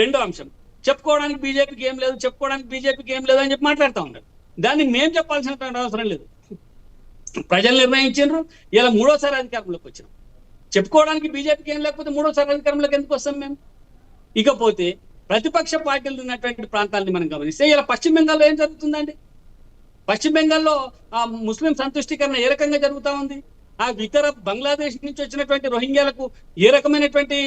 రెండో అంశం, చెప్పుకోవడానికి బీజేపీకి ఏం లేదు, చెప్పుకోవడానికి బీజేపీకి ఏం లేదు అని చెప్పి మాట్లాడుతూ ఉన్నారు. దాన్ని మేము చెప్పాల్సినటువంటి అవసరం లేదు. ప్రజలు నిర్ణయించారు. ఇలా మూడోసారి అధికారంలోకి వచ్చినాం. చెప్పుకోవడానికి బీజేపీకి ఏం లేకపోతే మూడోసారి అధికారంలోకి ఎందుకు వస్తాం మేము? ఇకపోతే ప్రతిపక్ష పార్టీలు ఉన్నటువంటి ప్రాంతాలని మనం గమనిస్తే ఇలా పశ్చిమ బెంగాల్లో ఏం జరుగుతుందండి? పశ్చిమ బెంగాల్లో ముస్లిం సంతుష్టీకరణ ఏ రకంగా జరుగుతూ ఉంది? ఆ ఇతర బంగ్లాదేశ్ నుంచి వచ్చినటువంటి రోహింగ్యాలకు ఏ రకమైనటువంటి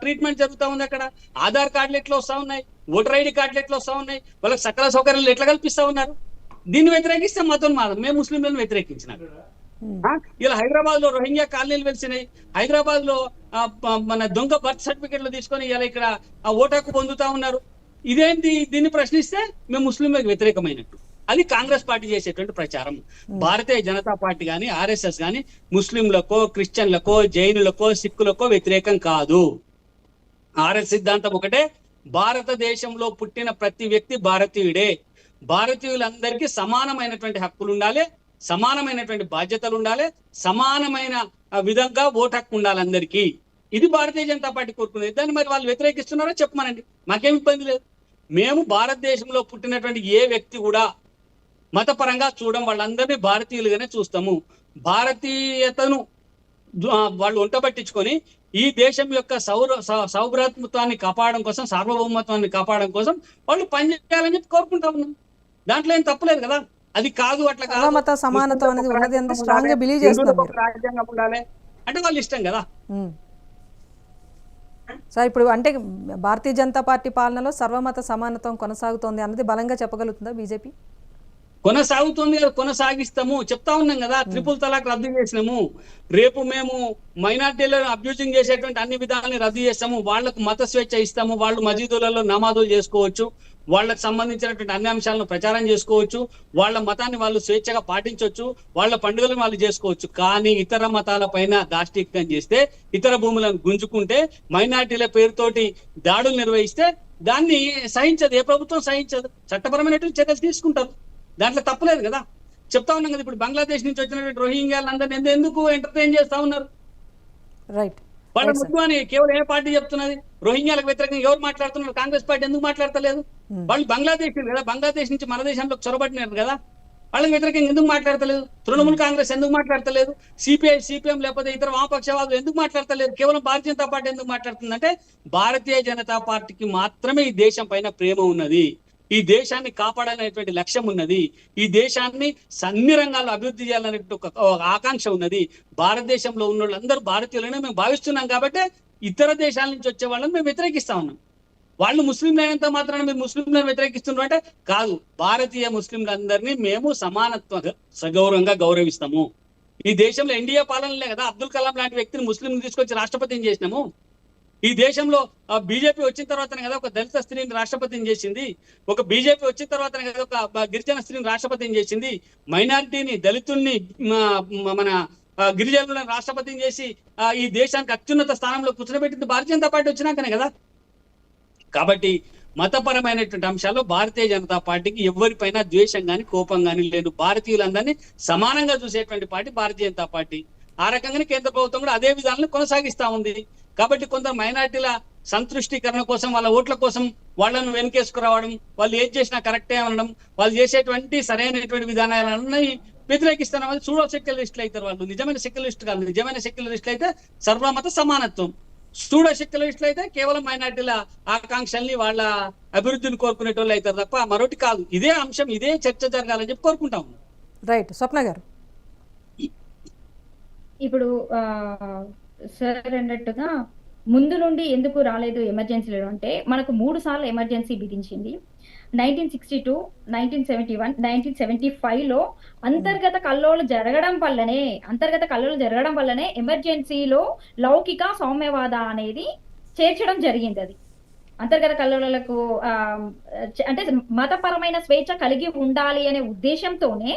ట్రీట్మెంట్ జరుగుతూ ఉంది? అక్కడ ఆధార్ కార్డులు ఎట్లా వస్తా ఉన్నాయి, ఓటర్ ఐడి కార్డులు ఎట్లా వస్తా ఉన్నాయి, వాళ్ళకి సకల సౌకర్యాలు ఎట్లా కల్పిస్తా ఉన్నారు? దీన్ని వ్యతిరేకిస్తే మతం మాదం. మేము ముస్లింలను వ్యతిరేకించినాం. ఇలా హైదరాబాద్ లో రోహింగ్యా కాలనీలు వెలిసినాయి. హైదరాబాద్ లో మన దొంగ బర్త్ సర్టిఫికెట్లు తీసుకొని ఇలా ఇక్కడ ఓటు హక్కు పొందుతా ఉన్నారు. ఇదేంటి? దీన్ని ప్రశ్నిస్తే మేము ముస్లింలకు వ్యతిరేకమైనట్టు. అది కాంగ్రెస్ పార్టీ చేసేటువంటి ప్రచారం. భారతీయ జనతా పార్టీ కానీ ఆర్ఎస్ఎస్ కానీ ముస్లింలకో, క్రిస్టియన్లకో, జైనులకో, సిక్కులకో వ్యతిరేకం కాదు. ఆర్ఎస్ సిద్ధాంతం ఒకటే, భారతదేశంలో పుట్టిన ప్రతి వ్యక్తి భారతీయుడే. భారతీయులందరికీ సమానమైనటువంటి హక్కులు ఉండాలి, సమానమైనటువంటి బాధ్యతలు ఉండాలి, సమానమైన విధంగా ఓటు హక్కు ఉండాలి అందరికీ. ఇది భారతీయ జనతా పార్టీ కోరుకునేది. దాన్ని మరి వాళ్ళు వ్యతిరేకిస్తున్నారో చెప్పమనండి, మాకేం ఇబ్బంది లేదు. మేము భారతదేశంలో పుట్టినటువంటి ఏ వ్యక్తి కూడా మతపరంగా చూడడం, వాళ్ళందరినీ భారతీయులుగానే చూస్తాము. భారతీయతను వాళ్ళు ఒంటబట్టించుకొని ఈ దేశం యొక్క సౌభ్రాతృత్వాన్ని కాపాడడం కోసం, సార్వభౌమత్వాన్ని కాపాడడం కోసం వాళ్ళు పనిచేయాలని చెప్పి కోరుకుంటా ఉన్నాం. దాంట్లో ఏం తప్పులేదు కదా. అది కాదు, అట్లా కాదు, మత సమానత్వం అనేది ఉన్నది అని స్ట్రాంగ్ గా బిలీవ్ చేస్తున్నారు. రాజ్యాంగం ఉండాలి అంటే వాళ్ళు ఇష్టం కదా. సార్ ఇప్పుడు అంటే భారతీయ జనతా పార్టీ పాలనలో సర్వమత సమానత్వం కొనసాగుతోంది అన్నది బలంగా చెప్పగలుగుతుందా బీజేపీ? కొనసాగుతుంది కదా, కొనసాగిస్తాము. చెప్తా ఉన్నాం కదా, ట్రిపుల్ తలాక్ రద్దు చేసినాము. రేపు మేము మైనార్టీలను అబ్యూజింగ్ చేసేటువంటి అన్ని విధాలని రద్దు చేస్తాము. వాళ్లకు మత స్వేచ్ఛ ఇస్తాము. వాళ్ళు మసీదులలో నమాజులు చేసుకోవచ్చు, వాళ్ళకు సంబంధించినటువంటి అన్ని అంశాలను ప్రచారం చేసుకోవచ్చు, వాళ్ళ మతాన్ని వాళ్ళు స్వేచ్ఛగా పాటించవచ్చు, వాళ్ళ పండుగలను వాళ్ళు చేసుకోవచ్చు. కానీ ఇతర మతాల పైన దాష్టిక్యం చేస్తే, ఇతర భూములను గుంజుకుంటే, మైనార్టీల పేరుతోటి దాడులు నిర్వహిస్తే దాన్ని సహించదు, ఏ ప్రభుత్వం సహించదు. చట్టపరమైనటువంటి చర్యలు తీసుకుంటారు, దాంట్లో తప్పలేదు కదా. చెప్తా ఉన్నాం కదా, ఇప్పుడు బంగ్లాదేశ్ నుంచి వచ్చినటువంటి రోహింగ్యాలందరినీ ఎందుకు ఎంటర్టైన్ చేస్తా ఉన్నారు? రైట్, వాళ్ళ ముద్దు అని కేవలం ఏ పార్టీ చెప్తున్నది? రోహింగ్యాలకు వ్యతిరేకంగా ఎవరు మాట్లాడుతున్నారు? కాంగ్రెస్ పార్టీ ఎందుకు మాట్లాడతలేదు? వాళ్ళు బంగ్లాదేశ్ కదా, బంగ్లాదేశ్ నుంచి మన దేశంలోకి చొరబడినారు కదా, వాళ్ళకి వ్యతిరేకంగా ఎందుకు మాట్లాడతలేదు? తృణమూల్ కాంగ్రెస్ ఎందుకు మాట్లాడతలేదు? సిపిఐ, సిపిఎం లేకపోతే ఇతర వామపక్షవాదులు ఎందుకు మాట్లాడతలేదు? కేవలం భారతీయ జనతా పార్టీ ఎందుకు మాట్లాడుతుందంటే, భారతీయ జనతా పార్టీకి మాత్రమే ఈ దేశం పైన ప్రేమ ఉన్నది, ఈ దేశాన్ని కాపాడాలనేటువంటి లక్ష్యం ఉన్నది, ఈ దేశాన్ని అన్ని రంగాల్లో అభివృద్ధి చేయాలనేటువంటి ఒక ఆకాంక్ష ఉన్నది. భారతదేశంలో ఉన్న వాళ్ళందరూ భారతీయులనే మేము భావిస్తున్నాం కాబట్టి ఇతర దేశాల నుంచి వచ్చే వాళ్ళని మేము వ్యతిరేకిస్తా ఉన్నాం. వాళ్ళు ముస్లింలు అయినంత మాత్రాన మీరు ముస్లింలను వ్యతిరేకిస్తున్నారు అంటే కాదు. భారతీయ ముస్లింలందరినీ మేము సమానత్వ సగౌరవంగా గౌరవిస్తాము. ఈ దేశంలో ఎన్డీఏ పాలనలే కదా అబ్దుల్ కలాం లాంటి వ్యక్తిని ముస్లింని తీసుకొచ్చి రాష్ట్రపతిని చేసినాము. ఈ దేశంలో బీజేపీ వచ్చిన తర్వాతనే కదా ఒక దళిత స్త్రీని రాష్ట్రపతిని చేసింది. ఒక బీజేపీ వచ్చిన తర్వాతనే కదా ఒక గిరిజన స్త్రీని రాష్ట్రపతిని చేసింది. మైనారిటీని, దళితుల్ని, మన గిరిజనులను రాష్ట్రపతిని చేసి ఈ దేశానికి అత్యున్నత స్థానంలో కూర్చోబెట్టింది భారతీయ జనతా పార్టీ వచ్చినాకనే కదా. కాబట్టి మతపరమైనటువంటి అంశాల్లో భారతీయ జనతా పార్టీకి ఎవరిపైన ద్వేషం కానీ కోపం కానీ లేదు. భారతీయులందరినీ సమానంగా చూసేటువంటి పార్టీ భారతీయ జనతా పార్టీ. ఆ రకంగానే కేంద్ర ప్రభుత్వం కూడా అదే విధానాన్ని కొనసాగిస్తా ఉంది. కాబట్టి కొందరు మైనార్టీల సంతృష్టీకరణ కోసం, వాళ్ళ ఓట్ల కోసం వాళ్ళను వెనకేసుకురావడం, వాళ్ళు ఏం చేసినా కరెక్టే అనడం, వాళ్ళు చేసేటువంటి సరైనటువంటి విధానాలన్నీ వ్యతిరేకిస్తున్నాం. అది సూడో సెక్యులరిస్టులు అవుతారు వాళ్ళు. నిజమైన సెక్యులరిస్ట్ కాదు. నిజమైన సెక్యులరిస్టులు అయితే సర్వమత సమానత్వం, సూడో సెక్యులరిస్టులు అయితే కేవలం మైనార్టీల ఆకాంక్షల్ని, వాళ్ళ అభివృద్ధిని కోరుకునేటోళ్ళు అవుతారు తప్ప మరొకటి కాదు. ఇదే అంశం, ఇదే చర్చ జరగాలని చెప్పి కోరుకుంటాం. రైట్, స్వప్న గారు. ఇప్పుడు సార్ అన్నట్టుగా ముందు నుండి ఎందుకు రాలేదు ఎమర్జెన్సీలో అంటే మనకు 3 సార్లు ఎమర్జెన్సీ విధించింది. 1962, 1971, 1975లో అంతర్గత కల్లోలం జరగడం వల్లనే ఎమర్జెన్సీలో లౌకిక సౌమ్యవాద అనేది చేర్చడం జరిగింది. అది అంతర్గత కల్లోలకు అంటే మతపరమైన స్వేచ్ఛ కలిగి ఉండాలి అనే ఉద్దేశంతోనే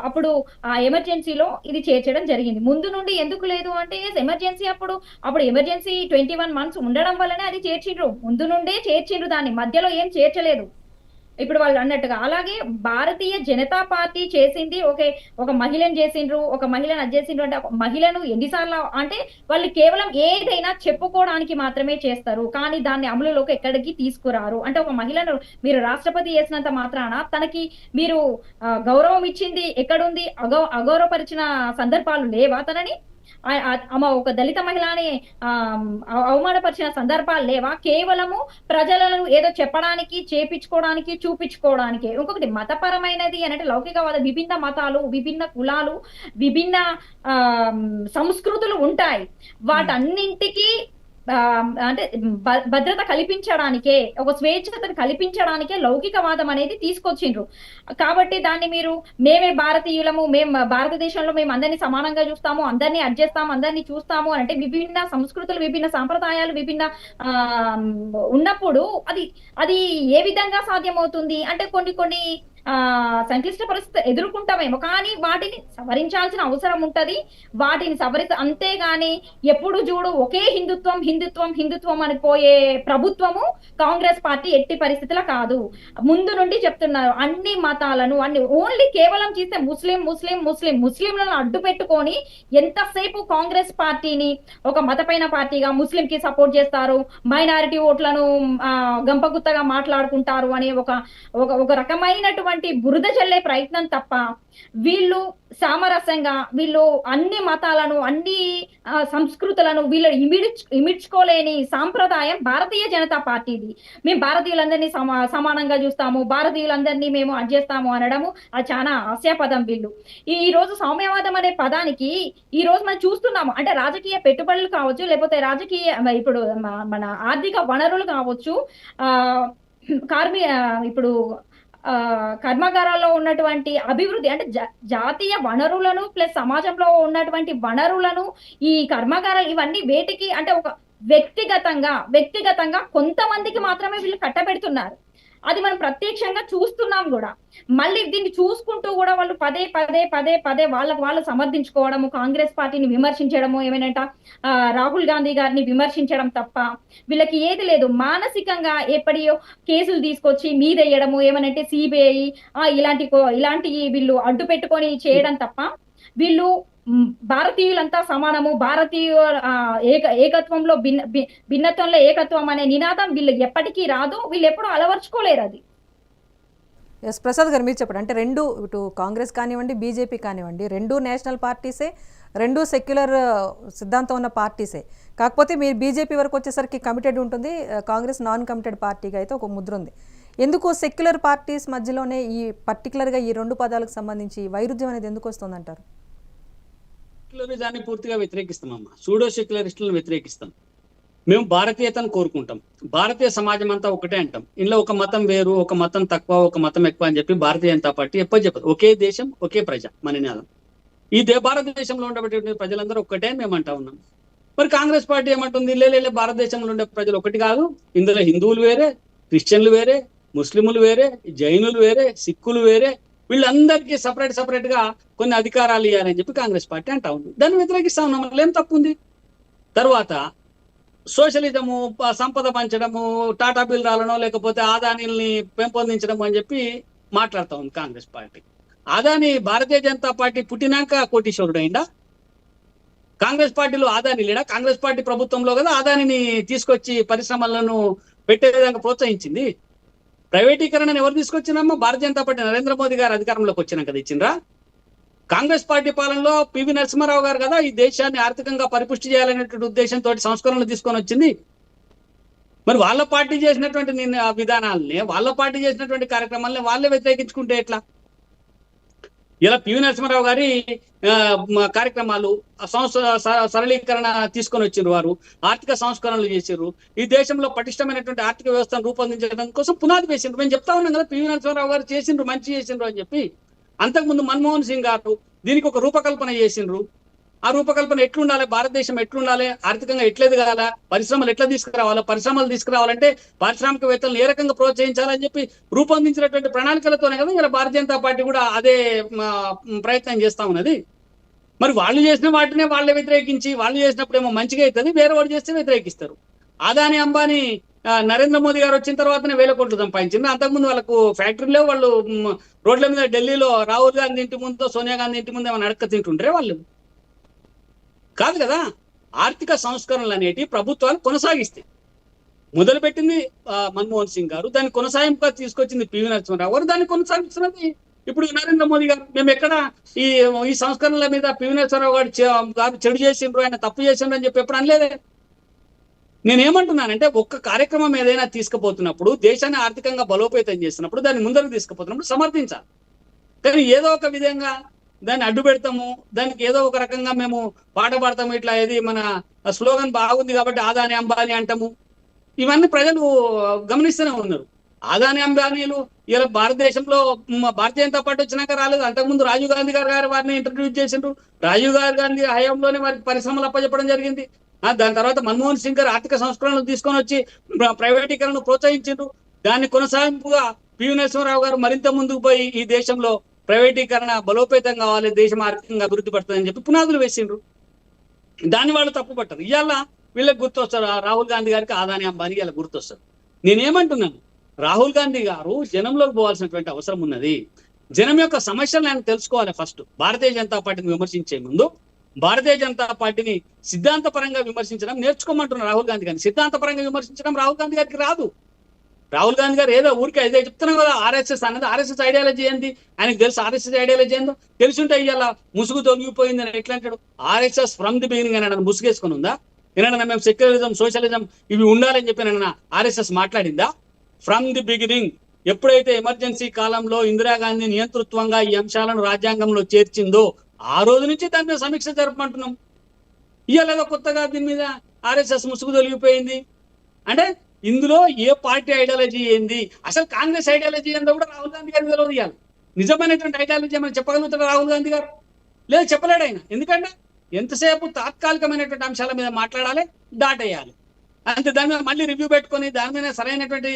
అప్పుడు ఆ ఎమర్జెన్సీలో ఇది చేర్చడం జరిగింది. ముందు నుండి ఎందుకు లేదు అంటే ఎమర్జెన్సీ అప్పుడు ఎమర్జెన్సీ 21 మంత్స్ ఉండడం వల్లనే అది చేర్చిండ్రు. ముందు నుండే చేర్చిండ్రు, దాన్ని మధ్యలో ఏం చేర్చలేదు. ఇప్పుడు వాళ్ళు అన్నట్టుగా అలాగే భారతీయ జనతా పార్టీ చేసింది ఒక మహిళను చేసిండ్రు, ఒక మహిళను అది చేసిండ్రు అంటే ఒక మహిళను ఎన్నిసార్లు అంటే వాళ్ళు కేవలం ఏదైనా చెప్పుకోవడానికి మాత్రమే చేస్తారు, కానీ దాన్ని అమలులోకి ఎక్కడికి తీసుకురారు. అంటే ఒక మహిళను మీరు రాష్ట్రపతి చేసినంత మాత్రాన తనకి మీరు గౌరవం ఇచ్చింది ఎక్కడుంది? అగౌరవపరిచిన సందర్భాలు లేవా? తనని ఒక దళిత మహిళని అవమానపరిచిన సందర్భాలు లేవా? కేవలము ప్రజలను ఏదో చెప్పడానికి, చేపించుకోవడానికి, చూపించుకోవడానికి. ఇంకొకటి మతపరమైనది అంటే లౌకికవాద విభిన్న మతాలు, విభిన్న కులాలు, విభిన్న సంస్కృతులు ఉంటాయి. వాటన్నింటికి అంటే భద్రత కల్పించడానికే, ఒక స్వేచ్ఛతను కల్పించడానికే లౌకికవాదం అనేది తీసుకొచ్చిండ్రు. కాబట్టి దాన్ని మీరు మేమే భారతీయులము, మేము భారతదేశంలో మేము అందరినీ సమానంగా చూస్తాము, అందరినీ అడ్జేస్తాము, అందరినీ చూస్తాము అంటే విభిన్న సంస్కృతులు, విభిన్న సాంప్రదాయాలు, విభిన్న ఉన్నప్పుడు అది ఏ విధంగా సాధ్యమవుతుంది అంటే కొన్ని సంక్లిష్ట పరిస్థితి ఎదుర్కొంటామేమో, కానీ వాటిని సవరించాల్సిన అవసరం ఉంటది. వాటిని అంతేగాని ఎప్పుడు చూడు ఒకే హిందుత్వం అని పోయే ప్రభుత్వము కాంగ్రెస్ పార్టీ ఎట్టి పరిస్థితుల్లో కాదు. ముందు నుండి చెప్తున్నారు, అన్ని మతాలను ఓన్లీ కేవలం చేస్తే ముస్లింలను అడ్డు పెట్టుకొని ఎంతసేపు కాంగ్రెస్ పార్టీని ఒక మతపైన పార్టీగా ముస్లింకి సపోర్ట్ చేస్తారు, మైనారిటీ ఓట్లను గంపగుత్తగా మాట్లాడుకుంటారు అనే ఒక రకమైనటువంటి బురద చల్లే ప్రయత్నం తప్ప వీళ్ళు సామరస్యంగా వీళ్ళు అన్ని మతాలను, అన్ని సంస్కృతులను వీళ్ళు ఇమిడ్చుకోలేని సాంప్రదాయం భారతీయ జనతా పార్టీది. మేము భారతీయులందరినీ సమానంగా చూస్తాము, భారతీయులందరినీ మేము అడ్జేస్తాము అనడము అది చాలా హాస్యాపదం. వీళ్ళు ఈ రోజు సౌమ్యవాదం అనే పదానికి ఈ రోజు మనం చూస్తున్నాము అంటే రాజకీయ పెట్టుబడులు కావచ్చు, లేకపోతే ఇప్పుడు మన ఆర్థిక వనరులు కావచ్చు, ఇప్పుడు కర్మాగారాల్లో ఉన్నటువంటి అభివృద్ధి అంటే జాతీయ వనరులను ప్లస్ సమాజంలో ఉన్నటువంటి వనరులను ఈ కర్మాగారాలు ఇవన్నీ వేటికి అంటే ఒక వ్యక్తిగతంగా కొంతమందికి మాత్రమే వీళ్ళు కట్టబెడుతున్నారు. అది మనం ప్రత్యక్షంగా చూస్తున్నాం కూడా. మళ్ళీ దీన్ని చూసుకుంటూ కూడా వాళ్ళు పదే వాళ్ళు సమర్థించుకోవడము, కాంగ్రెస్ పార్టీని విమర్శించడము, ఏమైనా రాహుల్ గాంధీ గారిని విమర్శించడం తప్ప వీళ్ళకి ఏది లేదు. మానసికంగా ఎప్పటియో కేసులు తీసుకొచ్చి మీదేయడము, ఏమనంటే సిబిఐ ఇలాంటి వీళ్ళు అడ్డు పెట్టుకొని చేయడం తప్ప వీళ్ళు భారతీయులంతా సమానము, భారతీయ ఏకత్వంలో భిన్నత్వంలో ఏకత్వం అనే నినాదం వీళ్ళు ఎప్పటికీ రాదు, వీళ్ళు ఎప్పుడూ అలవర్చుకోలేరు అది. ఎస్ ప్రసాద్ గారు మీరు చెప్పండి. అంటే రెండు ఇటు కాంగ్రెస్ కానివ్వండి, బీజేపీ కానివ్వండి, రెండు నేషనల్ పార్టీసే, రెండు సెక్యులర్ సిద్ధాంతం ఉన్న పార్టీసే. కాకపోతే మీరు బీజేపీ వరకు వచ్చేసరికి కమిటెడ్ ఉంటుంది, కాంగ్రెస్ నాన్ కమిటెడ్ పార్టీగా అయితే ఒక ముద్ర ఉంది. ఎందుకు సెక్యులర్ పార్టీస్ మధ్యలోనే ఈ పర్టికులర్గా ఈ రెండు పదాలకు సంబంధించి వైరుధ్యం అనేది ఎందుకు వస్తుందంటారు? సెక్యులరిజాన్ని పూర్తిగా వ్యతిరేకిస్తామమ్మా, సూడో సెక్యులరిస్టులను వ్యతిరేకిస్తాం. మేము భారతీయతను కోరుకుంటాం, భారతీయ సమాజం అంతా ఒకటే అంటాం. ఇందులో ఒక మతం వేరు, ఒక మతం తక్కువ, ఒక మతం ఎక్కువ అని చెప్పి భారతీయ జనతా పార్టీ ఎప్పుడు చెప్పదు. ఒకే దేశం ఒకే ప్రజ మన నినాదం. ఈ భారతదేశంలో ఉండబట్టే ప్రజలందరూ ఒక్కటే అని మేము అంటా ఉన్నాం. మరి కాంగ్రెస్ పార్టీ ఏమంటుంది, లేలే భారతదేశంలో ఉండే ప్రజలు ఒకటి కాదు, ఇందులో హిందువులు వేరే, క్రిస్టియన్లు వేరే, ముస్లింలు వేరే, జైనులు వేరే, సిక్కులు వేరే, వీళ్ళందరికీ సపరేట్ గా కొన్ని అధికారాలు ఇవ్వాలని చెప్పి కాంగ్రెస్ పార్టీ అంటా ఉంది. దాన్ని వ్యతిరేకిస్తా ఉన్నాం, మళ్ళీ ఏం తప్పు ఉంది? తర్వాత సోషలిజము, సంపద పంచడము, టాటా బిల్రాలనో లేకపోతే ఆదానీల్ని పెంపొందించడం అని చెప్పి మాట్లాడుతా ఉంది కాంగ్రెస్ పార్టీ. ఆదాని భారతీయ జనతా పార్టీ పుట్టినాక కోటీశ్వరుడు అయిందా? కాంగ్రెస్ పార్టీలో ఆదాని లేడా? కాంగ్రెస్ పార్టీ ప్రభుత్వంలో కదా ఆదానిని తీసుకొచ్చి పరిశ్రమలను పెట్టే విధంగా ప్రోత్సహించింది. ప్రైవేటీకరణను ఎవరు తీసుకొచ్చినమ్మా? భారతీయ జనతా పార్టీ నరేంద్ర మోదీ గారు అధికారంలోకి వచ్చినాక కదా ఇచ్చిండ్రా. కాంగ్రెస్ పార్టీ పాలనలో పివి నరసింహారావు గారు కదా ఈ దేశాన్ని ఆర్థికంగా పరిపుష్టి చేయాలనేటువంటి ఉద్దేశంతో సంస్కరణలు తీసుకొని వచ్చింది. మరి వాళ్ళ పార్టీ చేసినటువంటి విధానాలని, వాళ్ళ పార్టీ చేసినటువంటి కార్యక్రమాలని వాళ్ళే వ్యతిరేకించుకుంటే ఎట్లా? ఇలా పివి నరసింహారావు గారి కార్యక్రమాలు సరళీకరణ తీసుకొని వచ్చిండ్రు, వారు ఆర్థిక సంస్కరణలు చేసిర్రు, ఈ దేశంలో పటిష్టమైనటువంటి ఆర్థిక వ్యవస్థను రూపొందించడం కోసం పునాది వేసిండ్రు. మేము చెప్తా ఉన్నాం కదా, పివి నరసింహారావు గారు చేసిండ్రు, మంచి చేసిండ్రు అని చెప్పి. అంతకుముందు మన్మోహన్ సింగ్ గారు దీనికి ఒక రూపకల్పన చేసిండ్రు. ఆ రూపకల్పన ఎట్లుండాలి, భారతదేశం ఎట్లుండాలి, ఆర్థికంగా ఎట్లెదగాల, పరిశ్రమలు ఎట్లా తీసుకురావాలా, పరిశ్రమలు తీసుకురావాలంటే పారిశ్రామికవేత్తలను ఏ రకంగా ప్రోత్సహించాలని చెప్పి రూపొందించినటువంటి ప్రణాళికలతోనే కదా ఇలా భారతీయ జనతా పార్టీ కూడా అదే ప్రయత్నం చేస్తా ఉన్నది. మరి వాళ్ళు చేసిన వాటినే వాళ్ళే వ్యతిరేకించి, వాళ్ళు చేసినప్పుడు ఏమో మంచిగా అవుతుంది, వేరే వాడు చేస్తే వ్యతిరేకిస్తారు. అదాని అంబానీ నరేంద్ర మోదీ గారు వచ్చిన తర్వాతనే 1000 కోట్లు సంపాదించింది. అంతకుముందు వాళ్ళకు ఫ్యాక్టరీలో వాళ్ళు రోడ్ల మీద ఢిల్లీలో రాహుల్ గాంధీ ఇంటి ముందో సోనియా గాంధీ ఇంటి ముందో ఏమైనా అడక్క తింటుంటారే వాళ్ళు? కాదు కదా. ఆర్థిక సంస్కరణలు అనేటి ప్రభుత్వాలు కొనసాగిస్తాయి. మొదలుపెట్టింది మన్మోహన్ సింగ్ గారు, దాన్ని కొనసాగింపుగా తీసుకొచ్చింది పివి నరసింహారావు గారు, దాన్ని కొనసాగిస్తున్నది ఇప్పుడు నరేంద్ర మోదీ గారు. మేము ఎక్కడ ఈ సంస్కరణల మీద పివి నరసింహారావు గారు చెడు చేసిండ్రు, ఆయన తప్పు చేసిండ్రు అని చెప్పి ఎప్పుడు అనలేదే. నేనేమంటున్నానంటే ఒక్క కార్యక్రమం ఏదైనా తీసుకుపోతున్నప్పుడు, దేశాన్ని ఆర్థికంగా బలోపేతం చేస్తున్నప్పుడు, దాన్ని ముందరకు తీసుకుపోతున్నప్పుడు సమర్థించాలి. కానీ ఏదో ఒక విధంగా దాన్ని అడ్డు పెడతాము, దానికి ఏదో ఒక రకంగా మేము పాట పాడతాము, ఇట్లా ఏది మన స్లోగన్ బాగుంది కాబట్టి ఆదాని అంబానీ అంటాము. ఇవన్నీ ప్రజలు గమనిస్తూనే ఉన్నారు. ఆదాని అంబానీలు ఇలా భారతదేశంలో భారతీయ జనతా పార్టీ వచ్చినాక రాలేదు. అంతకుముందు రాజీవ్ గాంధీ గారు వారిని ఇంట్రడ్యూస్ చేసిండ్రు. రాజీవ్ గాంధీ హయాంలోనే వారికి పరిశ్రమలు అప్పచెప్పడం జరిగింది. దాని తర్వాత మన్మోహన్ సింగ్ గారు ఆర్థిక సంస్కరణలు తీసుకొని వచ్చి ప్రైవేటీకరణను ప్రోత్సహించారు. దాన్ని కొనసాగింపుగా పివి నరసింహారావు గారు మరింత ముందుకు పోయి ఈ దేశంలో ప్రైవేటీకరణ బలోపేతం కావాలి, దేశం ఆర్థికంగా అభివృద్ధి పడుతుందని చెప్పి పునాదులు వేసిండ్రు. దాన్ని వాళ్ళు తప్పు పట్టరు. ఇవాళ వీళ్ళకి గుర్తొస్తారు, రాహుల్ గాంధీ గారికి ఆదాని అంబానీకి ఇలా గుర్తొస్తారు. నేనేమంటున్నాను, రాహుల్ గాంధీ గారు జనంలోకి పోవాల్సినటువంటి అవసరం ఉన్నది. జనం యొక్క సమస్యలను ఆయన తెలుసుకోవాలి. ఫస్ట్ భారతీయ జనతా పార్టీని విమర్శించే ముందు భారతీయ జనతా పార్టీని సిద్ధాంతపరంగా విమర్శించడం నేర్చుకోమంటున్నారు రాహుల్ గాంధీ గారిని. సిద్ధాంతపరంగా విమర్శించడం రాహుల్ గాంధీ గారికి రాదు. రాహుల్ గాంధీ గారు ఏదో ఊరికే అదే చెప్తున్నాం కదా, ఆర్ఎస్ఎస్ అనేది, ఆర్ఎస్ఎస్ ఐడియాలజీ ఏంది ఆయనకు తెలుసు. ఆర్ఎస్ఎస్ ఐడియాలజీ ఏందో తెలుసుంటే ఇవాళ ముసుగు తొలగిపోయింది అని ఎట్లా అంటాడు? ఆర్ఎస్ఎస్ ఫ్రమ్ ది బిగినింగ్ అని ముసుగేసుకుని ఉందా? ఏమన్నా మేము సెక్యులరిజం, సోషలిజం ఇవి ఉండాలని చెప్పి నన్ను ఆర్ఎస్ఎస్ మాట్లాడిందా? ఫ్రమ్ ది బిగినింగ్ ఎప్పుడైతే ఎమర్జెన్సీ కాలంలో ఇందిరాగాంధీ నియంతృత్వంగా ఈ అంశాలను రాజ్యాంగంలో చేర్చిందో ఆ రోజు నుంచి దాని మీద సమీక్ష జరపమంటున్నాం. ఇవాళ కొత్తగా దీని మీద ఆర్ఎస్ఎస్ ముసుగు తొలగిపోయింది అంటే ఇందులో ఏ పార్టీ ఐడియాలజీ ఏంది, అసలు కాంగ్రెస్ ఐడియాలజీ ఏందో కూడా రాహుల్ గాంధీ గారికి తెలియదు. ఇవ్వాలి నిజమైనటువంటి ఐడియాలజీ ఏమైనా చెప్పగలుగుతారు రాహుల్ గాంధీ గారు? లేదు, చెప్పలేడు ఆయన. ఎందుకంటే ఎంతసేపు తాత్కాలికమైనటువంటి అంశాల మీద మాట్లాడాలి, దాటేయాలి అంతే. దాని మీద మళ్ళీ రివ్యూ పెట్టుకొని దాని మీద సరైనటువంటి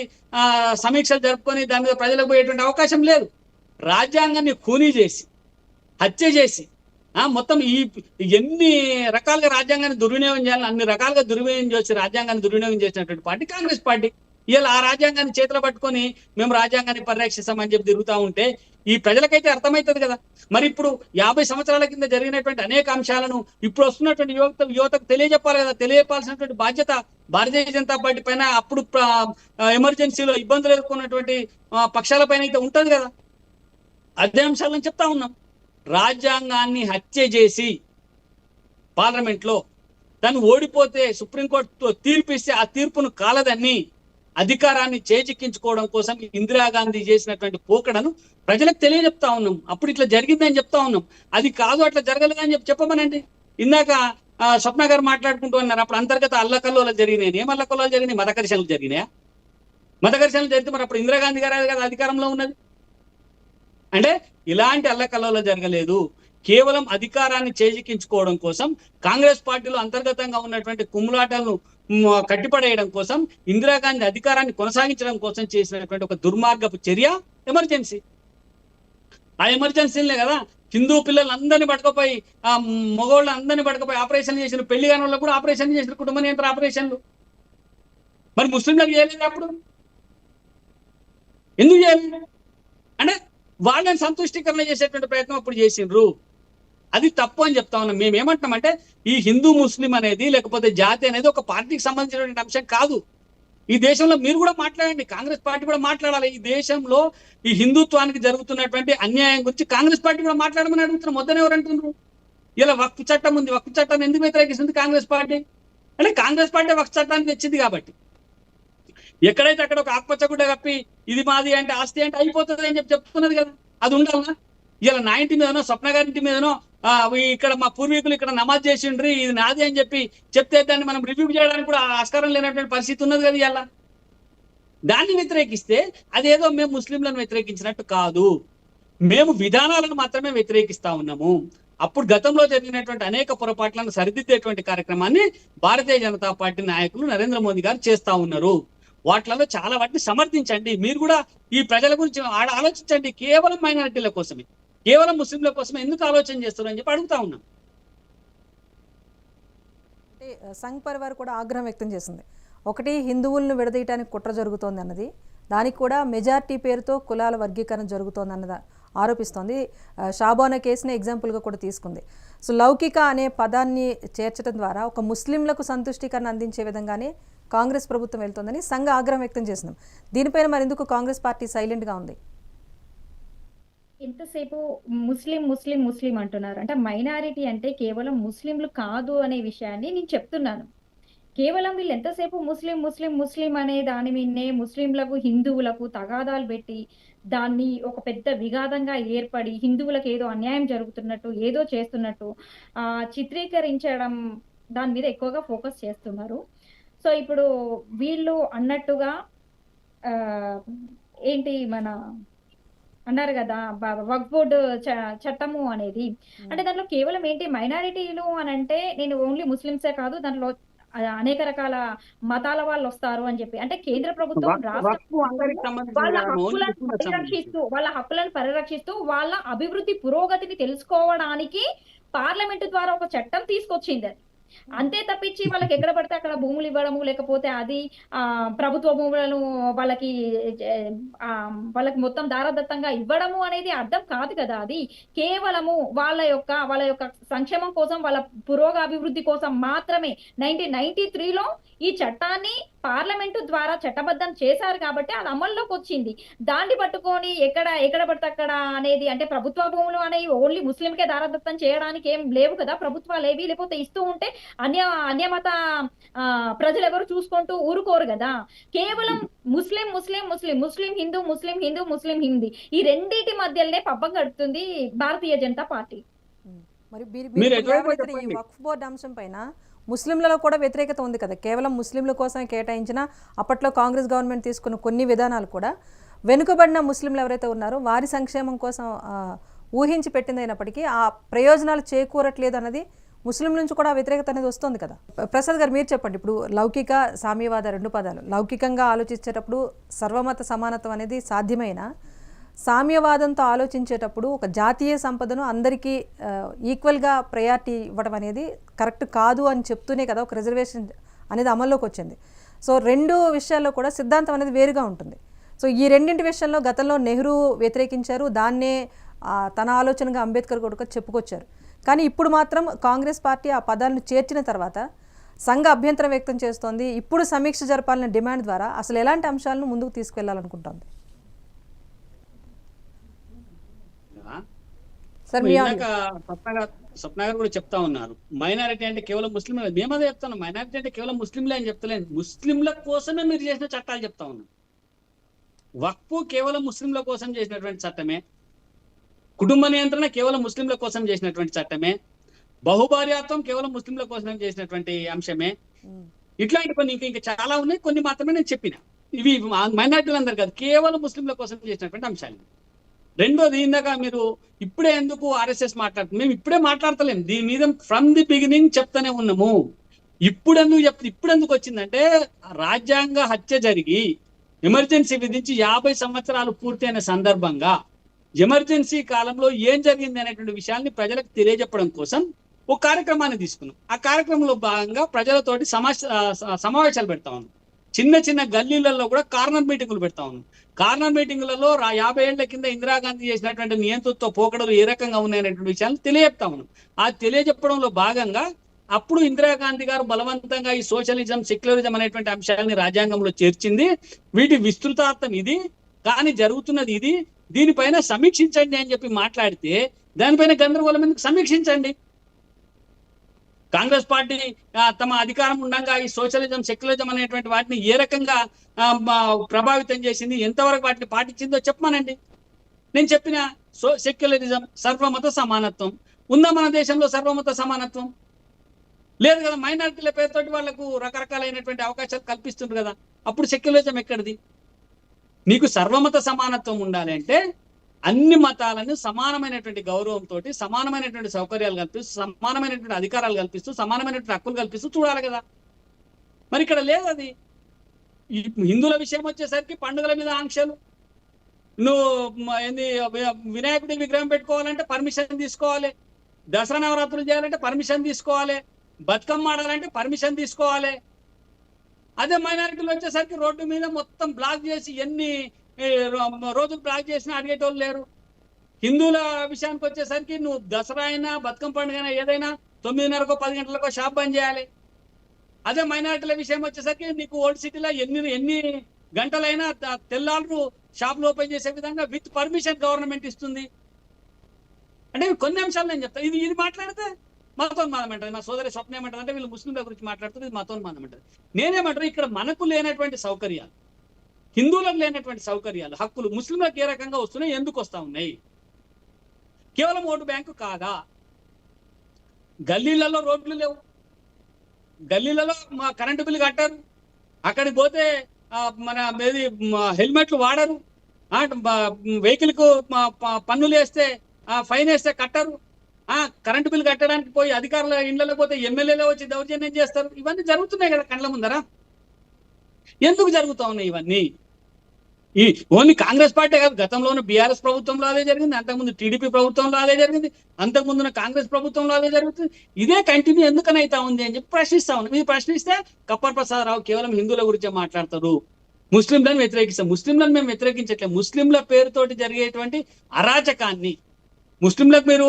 సమీక్షలు జరుపుకొని దాని మీద ప్రజలకు పోయేటువంటి అవకాశం లేదు. రాజ్యాంగాన్ని ఖూనీ చేసి, హత్య చేసి, మొత్తం ఎన్ని రకాలుగా రాజ్యాంగాన్ని దుర్వినియోగం చేయాలని అన్ని రకాలుగా దుర్వినియోగం చేసి రాజ్యాంగాన్ని దుర్వినియోగం చేసినటువంటి పార్టీ కాంగ్రెస్ పార్టీ. ఇలా ఆ రాజ్యాంగాన్ని చేతిలో పట్టుకొని మేము రాజ్యాంగాన్ని పరిరక్షిస్తామని చెప్పి తిరుగుతూ ఉంటే ఈ ప్రజలకైతే అర్థమవుతుంది కదా. మరి ఇప్పుడు 50 సంవత్సరాల కింద జరిగినటువంటి అనేక అంశాలను ఇప్పుడు వస్తున్నటువంటి యువతకు తెలియజెప్పాలి కదా. తెలియజెప్పాల్సినటువంటి బాధ్యత భారతీయ జనతా పార్టీ పైన, అప్పుడు ఎమర్జెన్సీలో ఇబ్బందులు ఎదుర్కొన్నటువంటి పక్షాల పైన అయితే ఉంటుంది కదా. అదే అంశాలను చెప్తా ఉన్నాం. రాజ్యాంగాన్ని హత్య చేసి పార్లమెంట్లో దాన్ని ఓడిపోతే సుప్రీంకోర్టు తీర్పిస్తే ఆ తీర్పును కాలదని అధికారాన్ని చేజిక్కించుకోవడం కోసం ఇందిరాగాంధీ చేసినటువంటి పోకడను ప్రజలకు తెలియజెప్తా ఉన్నాం. అప్పుడు ఇట్లా జరిగిందని చెప్తా ఉన్నాం. అది కాదు, అట్లా జరగలేదని చెప్పమనండి. ఇందాక స్వప్న గారు మాట్లాడుకుంటూ ఉన్నారు, అప్పుడు అంతర్గత అల్లకల్లోలు జరిగినాయి. ఏం అల్లకల్లోలు జరిగినాయి? మత ఘర్షణలు జరిగినాయా? మత ఘర్షణలు జరిగితే మరి అప్పుడు ఇందిరాగాంధీ గారు కదా అధికారంలో ఉన్నది. అంటే ఇలాంటి అల్లకల్లోలు జరగలేదు. కేవలం అధికారాన్ని చేజిక్కించుకోవడం కోసం, కాంగ్రెస్ పార్టీలో అంతర్గతంగా ఉన్నటువంటి కుమ్ములాటలను కట్టిపడేయడం కోసం, ఇందిరాగాంధీ అధికారాన్ని కొనసాగించడం కోసం చేసినటువంటి ఒక దుర్మార్గపు చర్య ఎమర్జెన్సీ. ఆ ఎమర్జెన్సీలే కదా హిందూ పిల్లలందరినీ పట్టుకుపోయి, మగవాళ్ళు అందరినీ పట్టుకుపోయి ఆపరేషన్ చేసిన, పెళ్లి కాని వాళ్ళకు కూడా ఆపరేషన్ చేసిన, కుటుంబ నియంత్రణ ఆపరేషన్లు. మరి ముస్లింలకు చేయలేదు అప్పుడు, ఎందుకు చేయలేదు? అంటే వాళ్ళని సంతుష్టీకరణ చేసేటువంటి ప్రయత్నం అప్పుడు చేసిండ్రు. అది తప్పు అని చెప్తా ఉన్నాం. మేము ఏమంటున్నామంటే ఈ హిందూ ముస్లిం అనేది లేకపోతే జాతి అనేది ఒక పార్టీకి సంబంధించినటువంటి అంశం కాదు. ఈ దేశంలో మీరు కూడా మాట్లాడండి, కాంగ్రెస్ పార్టీ కూడా మాట్లాడాలి. ఈ దేశంలో ఈ హిందుత్వానికి జరుగుతున్నటువంటి అన్యాయం గురించి కాంగ్రెస్ పార్టీ కూడా మాట్లాడమని అడుగుతున్నాం. వద్దని ఎవరు అంటున్నారు? ఇలా వక్ఫ్ చట్టం ఉంది, వక్ఫ్ చట్టాన్ని ఎందుకు వ్యతిరేకిస్తుంది కాంగ్రెస్ పార్టీ? అంటే కాంగ్రెస్ పార్టీ వక్ఫ్ చట్టాన్ని తెచ్చింది కాబట్టి ఎక్కడైతే అక్కడ ఒక ఆకుపచ్చ గుడ్డ కప్పి ఇది మాది అంటే ఆస్తి అంటే అయిపోతుంది అని చెప్తున్నది కదా. అది ఉండాలనా? ఇలా నా ఇంటి మీదనో స్వప్న గారి ఇంటి మీదనో ఇక్కడ మా పూర్వీకులు ఇక్కడ నమాజ్ చేసిండ్రి ఇది నాది అని చెప్తే దాన్ని మనం రివ్యూ చేయడానికి కూడా ఆస్కారం లేనటువంటి పరిస్థితి ఉన్నది కదా ఇలా. దాన్ని వ్యతిరేకిస్తే అదేదో మేము ముస్లింలను వ్యతిరేకించినట్టు కాదు, మేము విధానాలను మాత్రమే వ్యతిరేకిస్తా ఉన్నాము. అప్పుడు గతంలో జరిగినటువంటి అనేక పొరపాట్లను సరిదిద్దేటువంటి కార్యక్రమాన్ని భారతీయ జనతా పార్టీ నాయకులు నరేంద్ర మోదీ గారు చేస్తా ఉన్నారు. వాటిలలో చాలా వాటిని సమర్థించండి. మీరు కూడా ఈ ప్రజల గురించి ఆలోచించండి. కేవలం మైనారిటీల కోసమే, కేవలం ముస్లింల కోసమే ఎందుకు ఆలోచన చేస్తారు అని చెప్పి అడుగుతా ఉన్నాం. అంటే సంఘ్ పరివార్ కూడా ఆగ్రహం వ్యక్తం చేసింది. ఒకటి, హిందువులను విడదీయడానికి కుట్ర జరుగుతోంది అన్నది, దానికి కూడా మెజారిటీ పేరుతో కులాల వర్గీకరణ జరుగుతోంది అన్నది ఆరోపిస్తోంది. షాబానా కేసుని ఎగ్జాంపుల్గా కూడా తీసుకుంది. సో లౌకిక అనే పదాన్ని చేర్చడం ద్వారా ఒక ముస్లింలకు సంతుష్టీకరణ అందించే విధంగానే కాంగ్రెస్ ప్రభుత్వం వెళ్తోందని సంఘ ఆగ్రహం వ్యక్తం చేసింది. దీనిపైన మరి ఎందుకు కాంగ్రెస్ పార్టీ సైలెంట్గా ఉంది? ఎంతసేపు ముస్లిం ముస్లిం ముస్లిం అంటున్నారు అంటే మైనారిటీ అంటే కేవలం ముస్లింలు కాదు అనే విషయాన్ని నేను చెప్తున్నాను. కేవలం వీళ్ళు ఎంతసేపు ముస్లిం ముస్లిం ముస్లిం అనే దాని మీదనే ముస్లింలకు హిందువులకు తగాదాలు పెట్టి దాన్ని ఒక పెద్ద వివాదంగా ఏర్పడి హిందువులకు ఏదో అన్యాయం జరుగుతున్నట్టు ఏదో చేస్తున్నట్టు చిత్రీకరించడం దాని మీద ఎక్కువగా ఫోకస్ చేస్తున్నారు. సో ఇప్పుడు వీళ్ళు అన్నట్టుగా ఏంటి మన అన్నారు కదా వక్ఫ్ బోర్డు చట్టము అనేది, అంటే దాంట్లో కేవలం ఏంటి మైనారిటీలు అని అంటే నేను ఓన్లీ ముస్లింసే కాదు దాంట్లో అనేక రకాల మతాల వాళ్ళు వస్తారు అని చెప్పి, అంటే కేంద్ర ప్రభుత్వం వాళ్ళ హక్కులను పరిరక్షిస్తూ వాళ్ళ అభివృద్ధి పురోగతిని తెలుసుకోవడానికి పార్లమెంటు ద్వారా ఒక చట్టం తీసుకొచ్చింది. అది అంతే తప్పించి వాళ్ళకి ఎక్కడ పడితే అక్కడ భూములు ఇవ్వడము లేకపోతే అది ప్రభుత్వ భూములను వాళ్ళకి మొత్తం దారదత్తంగా ఇవ్వడము అనేది అర్థం కాదు కదా. అది కేవలము వాళ్ళ యొక్క సంక్షేమం కోసం వాళ్ళ పురోగభివృద్ధి కోసం మాత్రమే 1993లో ఈ చట్టాన్ని పార్లమెంటు ద్వారా చట్టబద్ధం చేశారు కాబట్టి అది అమల్లోకి వచ్చింది. దాన్ని పట్టుకొని ఎక్కడ పడితే అక్కడ అనేది, అంటే ప్రభుత్వ భూములు అనేవి ఓన్లీ ముస్లింకే దారదత్తం చేయడానికి ఏం లేవు కదా ప్రభుత్వాలు ఏవి, లేకపోతే ఇస్తూ ఉంటే అన్యమత ప్రజలు ఎవరు చూసుకుంటూ ఊరుకోరు కదా. కేవలం ముస్లిం ముస్లిం ముస్లిం ముస్లిం హిందూ ముస్లిం హిందూ ముస్లిం హిందీ ఈ రెండింటి మధ్యలోనే పబ్బం గడుపుతుంది భారతీయ జనతా పార్టీ. మరి వక్ఫ్ బోర్డు అంశం పైన ముస్లింలలో కూడా వ్యతిరేకత ఉంది కదా. కేవలం ముస్లింల కోసం కేటాయించిన అప్పట్లో కాంగ్రెస్ గవర్నమెంట్ తీసుకున్న కొన్ని విధానాలు కూడా వెనుకబడిన ముస్లింలు ఎవరైతే ఉన్నారో వారి సంక్షేమం కోసం ఊహించి పెట్టిందైనప్పటికీ ఆ ప్రయోజనాలు చేకూరట్లేదు అన్నది ముస్లిం నుంచి కూడా వ్యతిరేకత అనేది వస్తుంది కదా. ప్రసాద్ గారు మీరు చెప్పండి. ఇప్పుడు లౌకిక సామ్యవాద రెండు పదాలు లౌకికంగా ఆలోచించేటప్పుడు సర్వమత సమానత్వం అనేది సాధ్యమైన, సామ్యవాదంతో ఆలోచించేటప్పుడు ఒక జాతీయ సంపదను అందరికీ ఈక్వల్గా ప్రయారిటీ ఇవ్వడం అనేది కరెక్ట్ కాదు అని చెప్తూనే కదా ఒక రిజర్వేషన్ అనేది అమల్లోకి వచ్చింది. సో రెండు విషయాల్లో కూడా సిద్ధాంతం అనేది వేరుగా ఉంటుంది. సో ఈ రెండింటి విషయంలో గతంలో నెహ్రూ వ్యతిరేకించారు, దాన్నే తన ఆలోచనగా అంబేద్కర్ కూడా చెప్పుకొచ్చారు. కానీ ఇప్పుడు మాత్రం కాంగ్రెస్ పార్టీ ఆ పదాలను చేర్చిన తర్వాత సంఘ అభ్యంతరం వ్యక్తం చేస్తోంది. ఇప్పుడు సమీక్ష జరపాలనే డిమాండ్ ద్వారా అసలు ఎలాంటి అంశాలను ముందుకు తీసుకెళ్లాలనుకుంటోంది? స్వప్న గారు కూడా చెప్తా ఉన్నారు మైనారిటీ అంటే కేవలం ముస్లింలే. మేమదే చెప్తాను, మైనారిటీ అంటే కేవలం ముస్లింలే అని చెప్తలేదు, ముస్లింల కోసమే మీరు చేసిన చట్టాలు చెప్తా ఉన్నాం. వక్ఫ్ కేవలం ముస్లింల కోసం చేసినటువంటి చట్టమే, కుటుంబ నియంత్రణ కేవలం ముస్లింల కోసం చేసినటువంటి చట్టమే, బహుభార్యాత్వం కేవలం ముస్లింల కోసం చేసినటువంటి అంశమే. ఇట్లాంటి కొన్ని ఇంకా చాలా ఉన్నాయి, కొన్ని మాత్రమే నేను చెప్పిన. ఇవి మైనారిటీలు అందరు కాదు, కేవలం ముస్లింల కోసం చేసినటువంటి అంశాలు. రెండోది, ఇందాక మీరు ఇప్పుడే ఎందుకు ఆర్ఎస్ఎస్ మాట్లాడుతుంది, మేము ఇప్పుడే మాట్లాడతలేము దీని మీద, ఫ్రమ్ ది బిగినింగ్ చెప్తానే ఉన్నాము. ఇప్పుడెందుకు వచ్చిందంటే రాజ్యాంగ హత్య జరిగి ఎమర్జెన్సీ విధించి 50 సంవత్సరాలు పూర్తయిన సందర్భంగా ఎమర్జెన్సీ కాలంలో ఏం జరిగింది అనేటువంటి విషయాల్ని ప్రజలకు తెలియజెప్పడం కోసం ఒక కార్యక్రమాన్ని తీసుకున్నాం. ఆ కార్యక్రమంలో భాగంగా ప్రజలతోటి సమావేశాలు పెడతా ఉన్నాం. చిన్న చిన్న గల్లీలలో కూడా కార్నర్ మీటింగులు పెడతా ఉన్నాం. కార్నర్ మీటింగులలో 50 ఏళ్ల కింద ఇందిరాగాంధీ చేసినటువంటి నియంతృత్వ పోకడలు ఏ రకంగా ఉన్నాయనేటువంటి విషయాలను తెలియజెప్తా ఉన్నాం. ఆ తెలియజెప్పడంలో భాగంగా అప్పుడు ఇందిరాగాంధీ గారు బలవంతంగా ఈ సోషలిజం సెక్యులరిజం అనేటువంటి అంశాలని రాజ్యాంగంలో చేర్చింది. వీటి విస్తృతార్థం ఇది, కానీ జరుగుతున్నది ఇది, దీనిపైన సమీక్షించండి అని చెప్పి మాట్లాడితే దానిపైన గందరగోళం ఎందుకు? సమీక్షించండి. కాంగ్రెస్ పార్టీ తమ అధికారం ఉండగా ఈ సోషలిజం సెక్యులరిజం అనేటువంటి వాటిని ఏ రకంగా ప్రభావితం చేసింది, ఎంతవరకు వాటిని పాటించిందో చెప్పమనండి. నేను చెప్పిన సెక్యులరిజం, సర్వమత సమానత్వం ఉందా మన దేశంలో? సర్వమత సమానత్వం లేదు కదా. మైనారిటీల పేరుతోటి వాళ్లకు రకరకాలైనటువంటి అవకాశాలు కల్పిస్తుండ్రు కదా. అప్పుడు సెక్యులరిజం ఎక్కడిది? నీకు సర్వమత సమానత్వం ఉండాలి అంటే అన్ని మతాలను సమానమైనటువంటి గౌరవంతో, సమానమైనటువంటి సౌకర్యాలు కల్పిస్తూ, సమానమైనటువంటి అధికారాలు కల్పిస్తూ, సమానమైనటువంటి హక్కులు కల్పిస్తూ చూడాలి కదా. మరి ఇక్కడ లేదు అది. ఈ హిందువుల విషయం వచ్చేసరికి పండుగల మీద ఆంక్షలు. నువ్వు ఏంది వినాయకుడి విగ్రహం పెట్టుకోవాలంటే పర్మిషన్ తీసుకోవాలి, దసరా నవరాత్రులు చేయాలంటే పర్మిషన్ తీసుకోవాలి, బతుకమ్మ ఆడాలంటే పర్మిషన్ తీసుకోవాలి. అదే మైనారిటీలు వచ్చేసరికి రోడ్డు మీద మొత్తం బ్లాక్ చేసి ఎన్ని రోజులు బ్లాక్ చేసినా అడిగేటోళ్ళు లేరు. హిందువుల విషయానికి వచ్చేసరికి నువ్వు దసరా అయినా బతుకమ్మ పండుగ అయినా ఏదైనా 9:30కో 10 గంటలకో షాప్ బంద్ చేయాలి. అదే మైనారిటీల విషయం వచ్చేసరికి నీకు ఓల్డ్ సిటీలో ఎన్ని గంటలైనా తెల్లారు షాపులు ఓపెన్ చేసే విధంగా విత్ పర్మిషన్ గవర్నమెంట్ ఇస్తుంది. అంటే కొన్ని అంశాలు నేను చెప్తాను. ఇది మాట్లాడితే మతోన్మాదం అంటది. మా సోదరి స్వప్న ఏమంటది అంటే వీళ్ళు ముస్లింల గురించి మాట్లాడుతుంది, ఇది మతోన్మాదం అంటది. నేనేమంటారు, ఇక్కడ మనకు లేనటువంటి సౌకర్యాలు, హిందువులకు లేనటువంటి సౌకర్యాలు, హక్కులు ముస్లింలకు ఏ రకంగా వస్తున్నాయి, ఎందుకు వస్తా ఉన్నాయి? కేవలం ఓటు బ్యాంకు కాదా? గల్లీలలో రోడ్లు లేవు, గల్లీలలో మా కరెంటు బిల్లు కట్టారు, అక్కడికి పోతే మన హెల్మెట్లు వాడరు, వెహికల్ కు పన్నులు వేస్తే ఫైన్ వేస్తే కట్టరు, కరెంటు బిల్లు కట్టడానికి పోయి అధికారుల ఇళ్లలో పోతే ఎమ్మెల్యేలో వచ్చి దౌర్జన్యం చేస్తారు. ఇవన్నీ జరుగుతున్నాయి కదా కళ్ళ ముందర. ఎందుకు జరుగుతా ఉన్నాయి ఇవన్నీ? ఈ ఓన్లీ కాంగ్రెస్ పార్టీ కాదు, గతంలోనూ బీఆర్ఎస్ ప్రభుత్వంలో అదే జరిగింది, అంతకుముందు టీడీపీ ప్రభుత్వంలో అదే జరిగింది, అంతకుముందున్న కాంగ్రెస్ ప్రభుత్వంలో అదే జరుగుతుంది. ఇదే కంటిన్యూ ఎందుకని అవుతా ఉంది అని చెప్పి ప్రశ్నిస్తా ఉన్నాం. ఇది ప్రశ్నిస్తే కప్పర్ ప్రసాద్ రావు కేవలం హిందువుల గురించే మాట్లాడతారు, ముస్లింలను వ్యతిరేకిస్తాం. ముస్లింలను మేము వ్యతిరేకించట్లేదు. ముస్లింల పేరుతోటి జరిగేటువంటి అరాచకాన్ని, ముస్లింలకు మీరు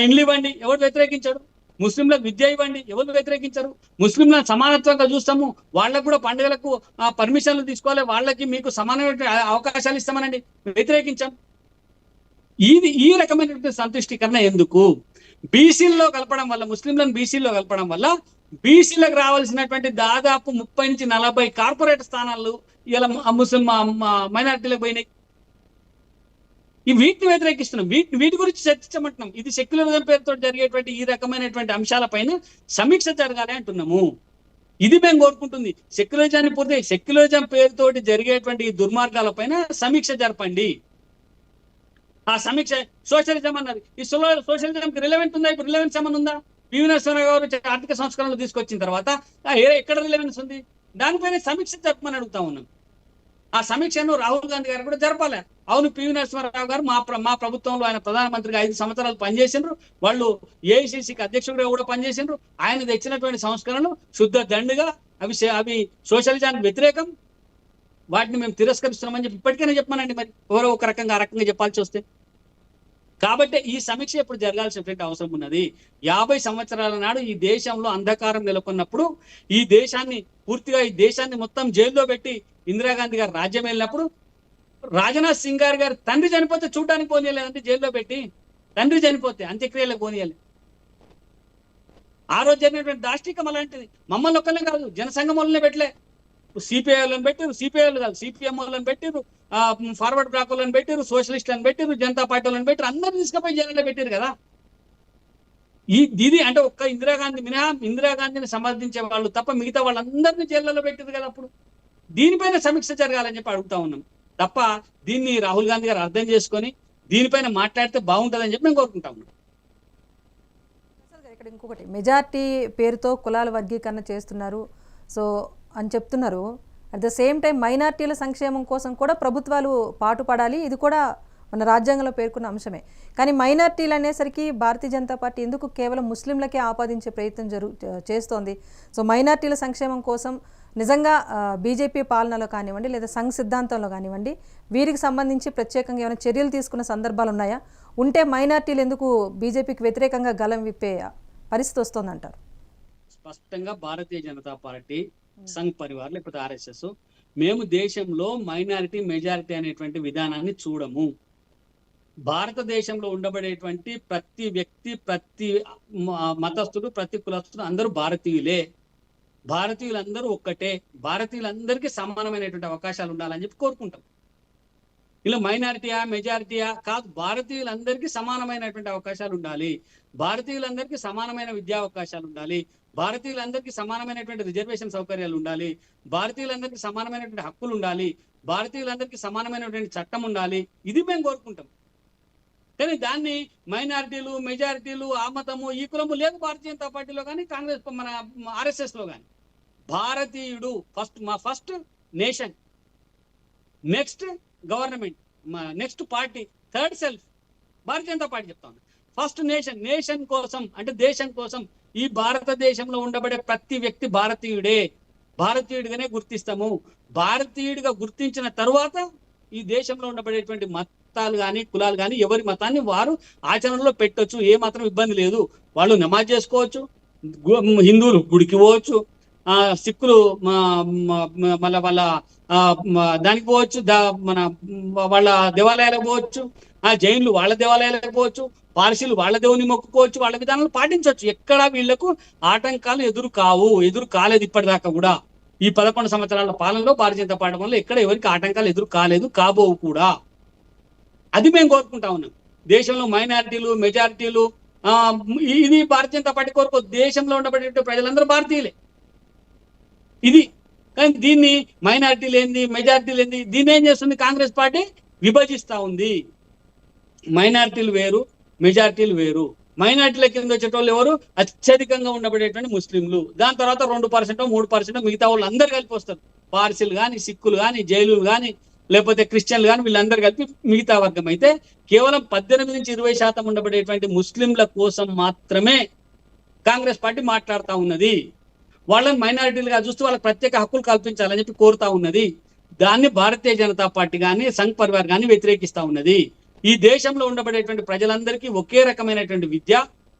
ఇండ్లు ఇవ్వండి, ఎవరు వ్యతిరేకించారు? ముస్లింలకు విద్య ఇవ్వండి, ఎవరు వ్యతిరేకించరు? ముస్లింలను సమానత్వంగా చూస్తాము, వాళ్ళకు కూడా పండుగలకు పర్మిషన్లు తీసుకోవాలి, వాళ్ళకి మీకు సమానమైన అవకాశాలు ఇస్తామనండి, వ్యతిరేకించాం. ఈ రకమైనటువంటి సంతుష్టీకరణ ఎందుకు? బీసీల్లో కలపడం వల్ల, ముస్లింలను బీసీల్లో కలపడం వల్ల బీసీలకు రావాల్సినటువంటి దాదాపు 30 నుంచి 40 కార్పొరేట్ స్థానాలు ఇలా ముస్లిం మైనారిటీలకు పోయినాయి. వీటిని వ్యతిరేకిస్తున్నాం, వీటి గురించి చర్చించమంటున్నాం. ఇది సెక్యులరిజం పేరుతో జరిగేటువంటి ఈ రకమైనటువంటి అంశాలపైన సమీక్ష జరగాలి అంటున్నాము. ఇది మేము కోరుకుంటుంది. సెక్యులరిజం పేరుతోటి జరిగేటువంటి ఈ దుర్మార్గాల పైన సమీక్ష జరపండి. ఆ సమీక్ష సోషలిజం అన్నారు. ఈ సోషలిజంకి రిలవెంట్ ఉందా? ఇప్పుడు రిలవెన్స్ ఏమన్నా ఉందా? పివి నరసింహారావు గారు ఆర్థిక సంస్కరణలు తీసుకొచ్చిన తర్వాత ఎక్కడ రిలవెన్స్ ఉంది? దానిపైన సమీక్ష జరపమని అడుగుతా ఉన్నాం. ఆ సమీక్షను రాహుల్ గాంధీ గారు కూడా జరపాలి. అవును, పివి నరసింహారావు గారు మా ప్రభుత్వంలో ఆయన ప్రధానమంత్రిగా 5 సంవత్సరాలు పనిచేసిండ్రు, వాళ్ళు ఏఐసిసికి అధ్యక్షుడిగా కూడా పనిచేసిండ్రు. ఆయన తెచ్చినటువంటి సంస్కరణలు శుద్ధ దండుగా, అవి సోషలిజానికి వ్యతిరేకం, వాటిని మేము తిరస్కరిస్తున్నామని చెప్పి ఇప్పటికైనా చెప్పమనండి. మరి ఎవరో ఒక రకంగా ఆ రకంగా చెప్పాల్సి వస్తే. కాబట్టి ఈ సమీక్ష ఇప్పుడు జరగాల్సినటువంటి అవసరం ఉన్నది. 50 సంవత్సరాల నాడు ఈ దేశంలో అంధకారం నెలకొన్నప్పుడు, ఈ దేశాన్ని మొత్తం జైల్లో పెట్టి ఇందిరాగాంధీ గారు రాజ్యం వెళ్ళినప్పుడు, రాజ్నాథ్ సింగ్ గారి తండ్రి చనిపోతే చూడడానికి పోనీయలేదంటే జైల్లో పెట్టి, తండ్రి చనిపోతే అంత్యక్రియలకు పోనీయాలి. ఆ రోజు జరిగినటువంటి దాష్టికం అలాంటిది. మమ్మల్ని ఒక్కలే కాదు, జనసంఘం వాళ్ళనే పెట్టలే, సిపిఐలను పెట్టారు, సిపిఐలు కాదు సిపిఎం వాళ్ళని పెట్టారు, ఫార్వర్డ్ బ్లాక్ వాళ్ళని పెట్టారు, సోషలిస్టులను పెట్టారు, జనతా పార్టీ వాళ్ళని పెట్టారు, అందరిని తీసుకుపోయి జైల్లో పెట్టారు కదా. ఇది అంటే ఒక్క ఇందిరాగాంధీ మినహా, ఇందిరాగాంధీని సమర్థించే వాళ్ళు తప్ప మిగతా వాళ్ళందరినీ జైల్లో పెట్టారు కదా. అప్పుడు దీనిపైన సమీక్ష జరగాలని చెప్పి అడుగుతా ఉన్నాం తప్ప, దీన్ని రాహుల్ గాంధీ గారు అర్థం చేసుకొని దీనిపైన మాట్లాడితే బాగుంటుందని చెప్పి మేము కోరుకుంటా ఉన్నాం. ఇక్కడ ఇంకొకటి, మెజార్టీ పేరుతో కులాల వర్గీకరణ చేస్తున్నారు సో అని చెప్తున్నారు. అట్ ద సేమ్ టైం మైనార్టీల సంక్షేమం కోసం కూడా ప్రభుత్వాలు పాటుపడాలి, ఇది కూడా మన రాజ్యాంగంలో పేర్కొన్న అంశమే. కానీ మైనార్టీలు అనేసరికి భారతీయ జనతా పార్టీ ఎందుకు కేవలం ముస్లింలకే ఆపాదించే ప్రయత్నం చేస్తోంది? సో మైనార్టీల సంక్షేమం కోసం నిజంగా బీజేపీ పాలనలో కానివ్వండి, లేదా సంఘ్ సిద్ధాంతంలో కానివ్వండి, వీరికి సంబంధించి ప్రత్యేకంగా ఏమైనా చర్యలు తీసుకున్న సందర్భాలు ఉన్నాయా? ఉంటే మైనార్టీలు ఎందుకు బీజేపీకి వ్యతిరేకంగా గలం విప్పే పరిస్థితి వస్తుందంటారు? స్పష్టంగా భారతీయ జనతా పార్టీ, సంఘ్ పరివార్ లేకపోతే ఆర్ఎస్ఎస్, మేము దేశంలో మైనారిటీ మెజారిటీ అనేటువంటి విధానాన్ని చూడము. భారతదేశంలో ఉండబడేటువంటి ప్రతి వ్యక్తి, ప్రతి మతస్థుడు, ప్రతి కులస్థుడు అందరూ భారతీయులే. భారతీయులందరూ ఒక్కటే. భారతీయులందరికీ సమానమైనటువంటి అవకాశాలు ఉండాలని చెప్పి కోరుకుంటాం. ఇలా మైనారిటీయా మెజారిటీయా కాదు, భారతీయులందరికీ సమానమైనటువంటి అవకాశాలు ఉండాలి, భారతీయులందరికీ సమానమైన విద్యా అవకాశాలు ఉండాలి, భారతీయులందరికీ సమానమైనటువంటి రిజర్వేషన్ సౌకర్యాలు ఉండాలి, భారతీయులందరికీ సమానమైనటువంటి హక్కులు ఉండాలి, భారతీయులందరికీ సమానమైనటువంటి చట్టం ఉండాలి. ఇది మేము కోరుకుంటాం. కానీ దాన్ని మైనారిటీలు మెజారిటీలు ఆ మతము ఈ కులము లేదు భారతీయ జనతా పార్టీలో కానీ కాంగ్రెస్ మన RSS లో కానీ. భారతీయుడు first nation, next government, next party, third self. Bharatiya Janata Party చెప్తా ఉంది ఫస్ట్ నేషన్. నేషన్ కోసం అంటే దేశం కోసం. ఈ భారతదేశంలో ఉండబడే ప్రతి వ్యక్తి భారతీయుడే, భారతీయుడిగానే గుర్తిస్తాము. భారతీయుడిగా గుర్తించిన తరువాత ఈ దేశంలో ఉండబడేటువంటి మతాలు కానీ కులాలు కానీ ఎవరి మతాన్ని వారు ఆచరణలో పెట్టొచ్చు, ఏ మాత్రం ఇబ్బంది లేదు. వాళ్ళు నమాజ్ చేసుకోవచ్చు, హిందువులు గుడికి పోవచ్చు, సిక్కులు మళ్ళీ వాళ్ళ దానికి పోవచ్చు, మన వాళ్ళ దేవాలయాలకు పోవచ్చు, జైన్లు వాళ్ళ దేవాలయాలకు పోవచ్చు, పార్సీలు వాళ్ళ దేవుని మొక్కుకోవచ్చు, వాళ్ళ విధానాలు పాటించవచ్చు. ఎక్కడా వీళ్లకు ఆటంకాలు ఎదురు కాలేదు ఇప్పటిదాకా కూడా. ఈ 11 సంవత్సరాల పాలనలో భారతీయ జనతా పార్టీ వల్ల ఎక్కడ ఎవరికి ఆటంకాలు ఎదురు కాలేదు, కాబోవు కూడా. అది మేము కోరుకుంటా ఉన్నాం. దేశంలో మైనారిటీలు మెజారిటీలు ఇది భారతీయ జనతా పార్టీ కోరుకో. దేశంలో ఉండబడే ప్రజలందరూ భారతీయులే. ఇది కానీ దీన్ని మైనారిటీలు ఏంది మెజారిటీలు ఏంది దీన్ని ఏం చేస్తుంది కాంగ్రెస్ పార్టీ? విభజిస్తా ఉంది. మైనారిటీలు వేరు, మెజారిటీలు వేరు. మైనారిటీల కింద వచ్చేటోళ్ళు ఎవరు? అత్యధికంగా ఉండబడేటువంటి ముస్లింలు. దాని తర్వాత 2%, 3% మిగతా వాళ్ళు అందరు కలిపి వస్తారు. పార్సీలు కానీ, సిక్కులు కానీ, జైలులు కానీ, లేకపోతే క్రిస్టియన్లు కానీ, వీళ్ళందరూ కలిపి మిగతా వర్గం. అయితే కేవలం 18 నుంచి 20% ఉండబడేటువంటి ముస్లింల కోసం మాత్రమే కాంగ్రెస్ పార్టీ మాట్లాడుతూ ఉన్నది. వాళ్ళని మైనారిటీలుగా చూస్తూ వాళ్ళకి ప్రత్యేక హక్కులు కల్పించాలని చెప్పి కోరుతా ఉన్నది. దాన్ని భారతీయ జనతా పార్టీ కానీ సంఘ్ పరివార్ కానీ వ్యతిరేకిస్తా ఉన్నది. ఈ దేశంలో ఉండబడేటువంటి ప్రజలందరికీ ఒకే రకమైనటువంటి విద్య,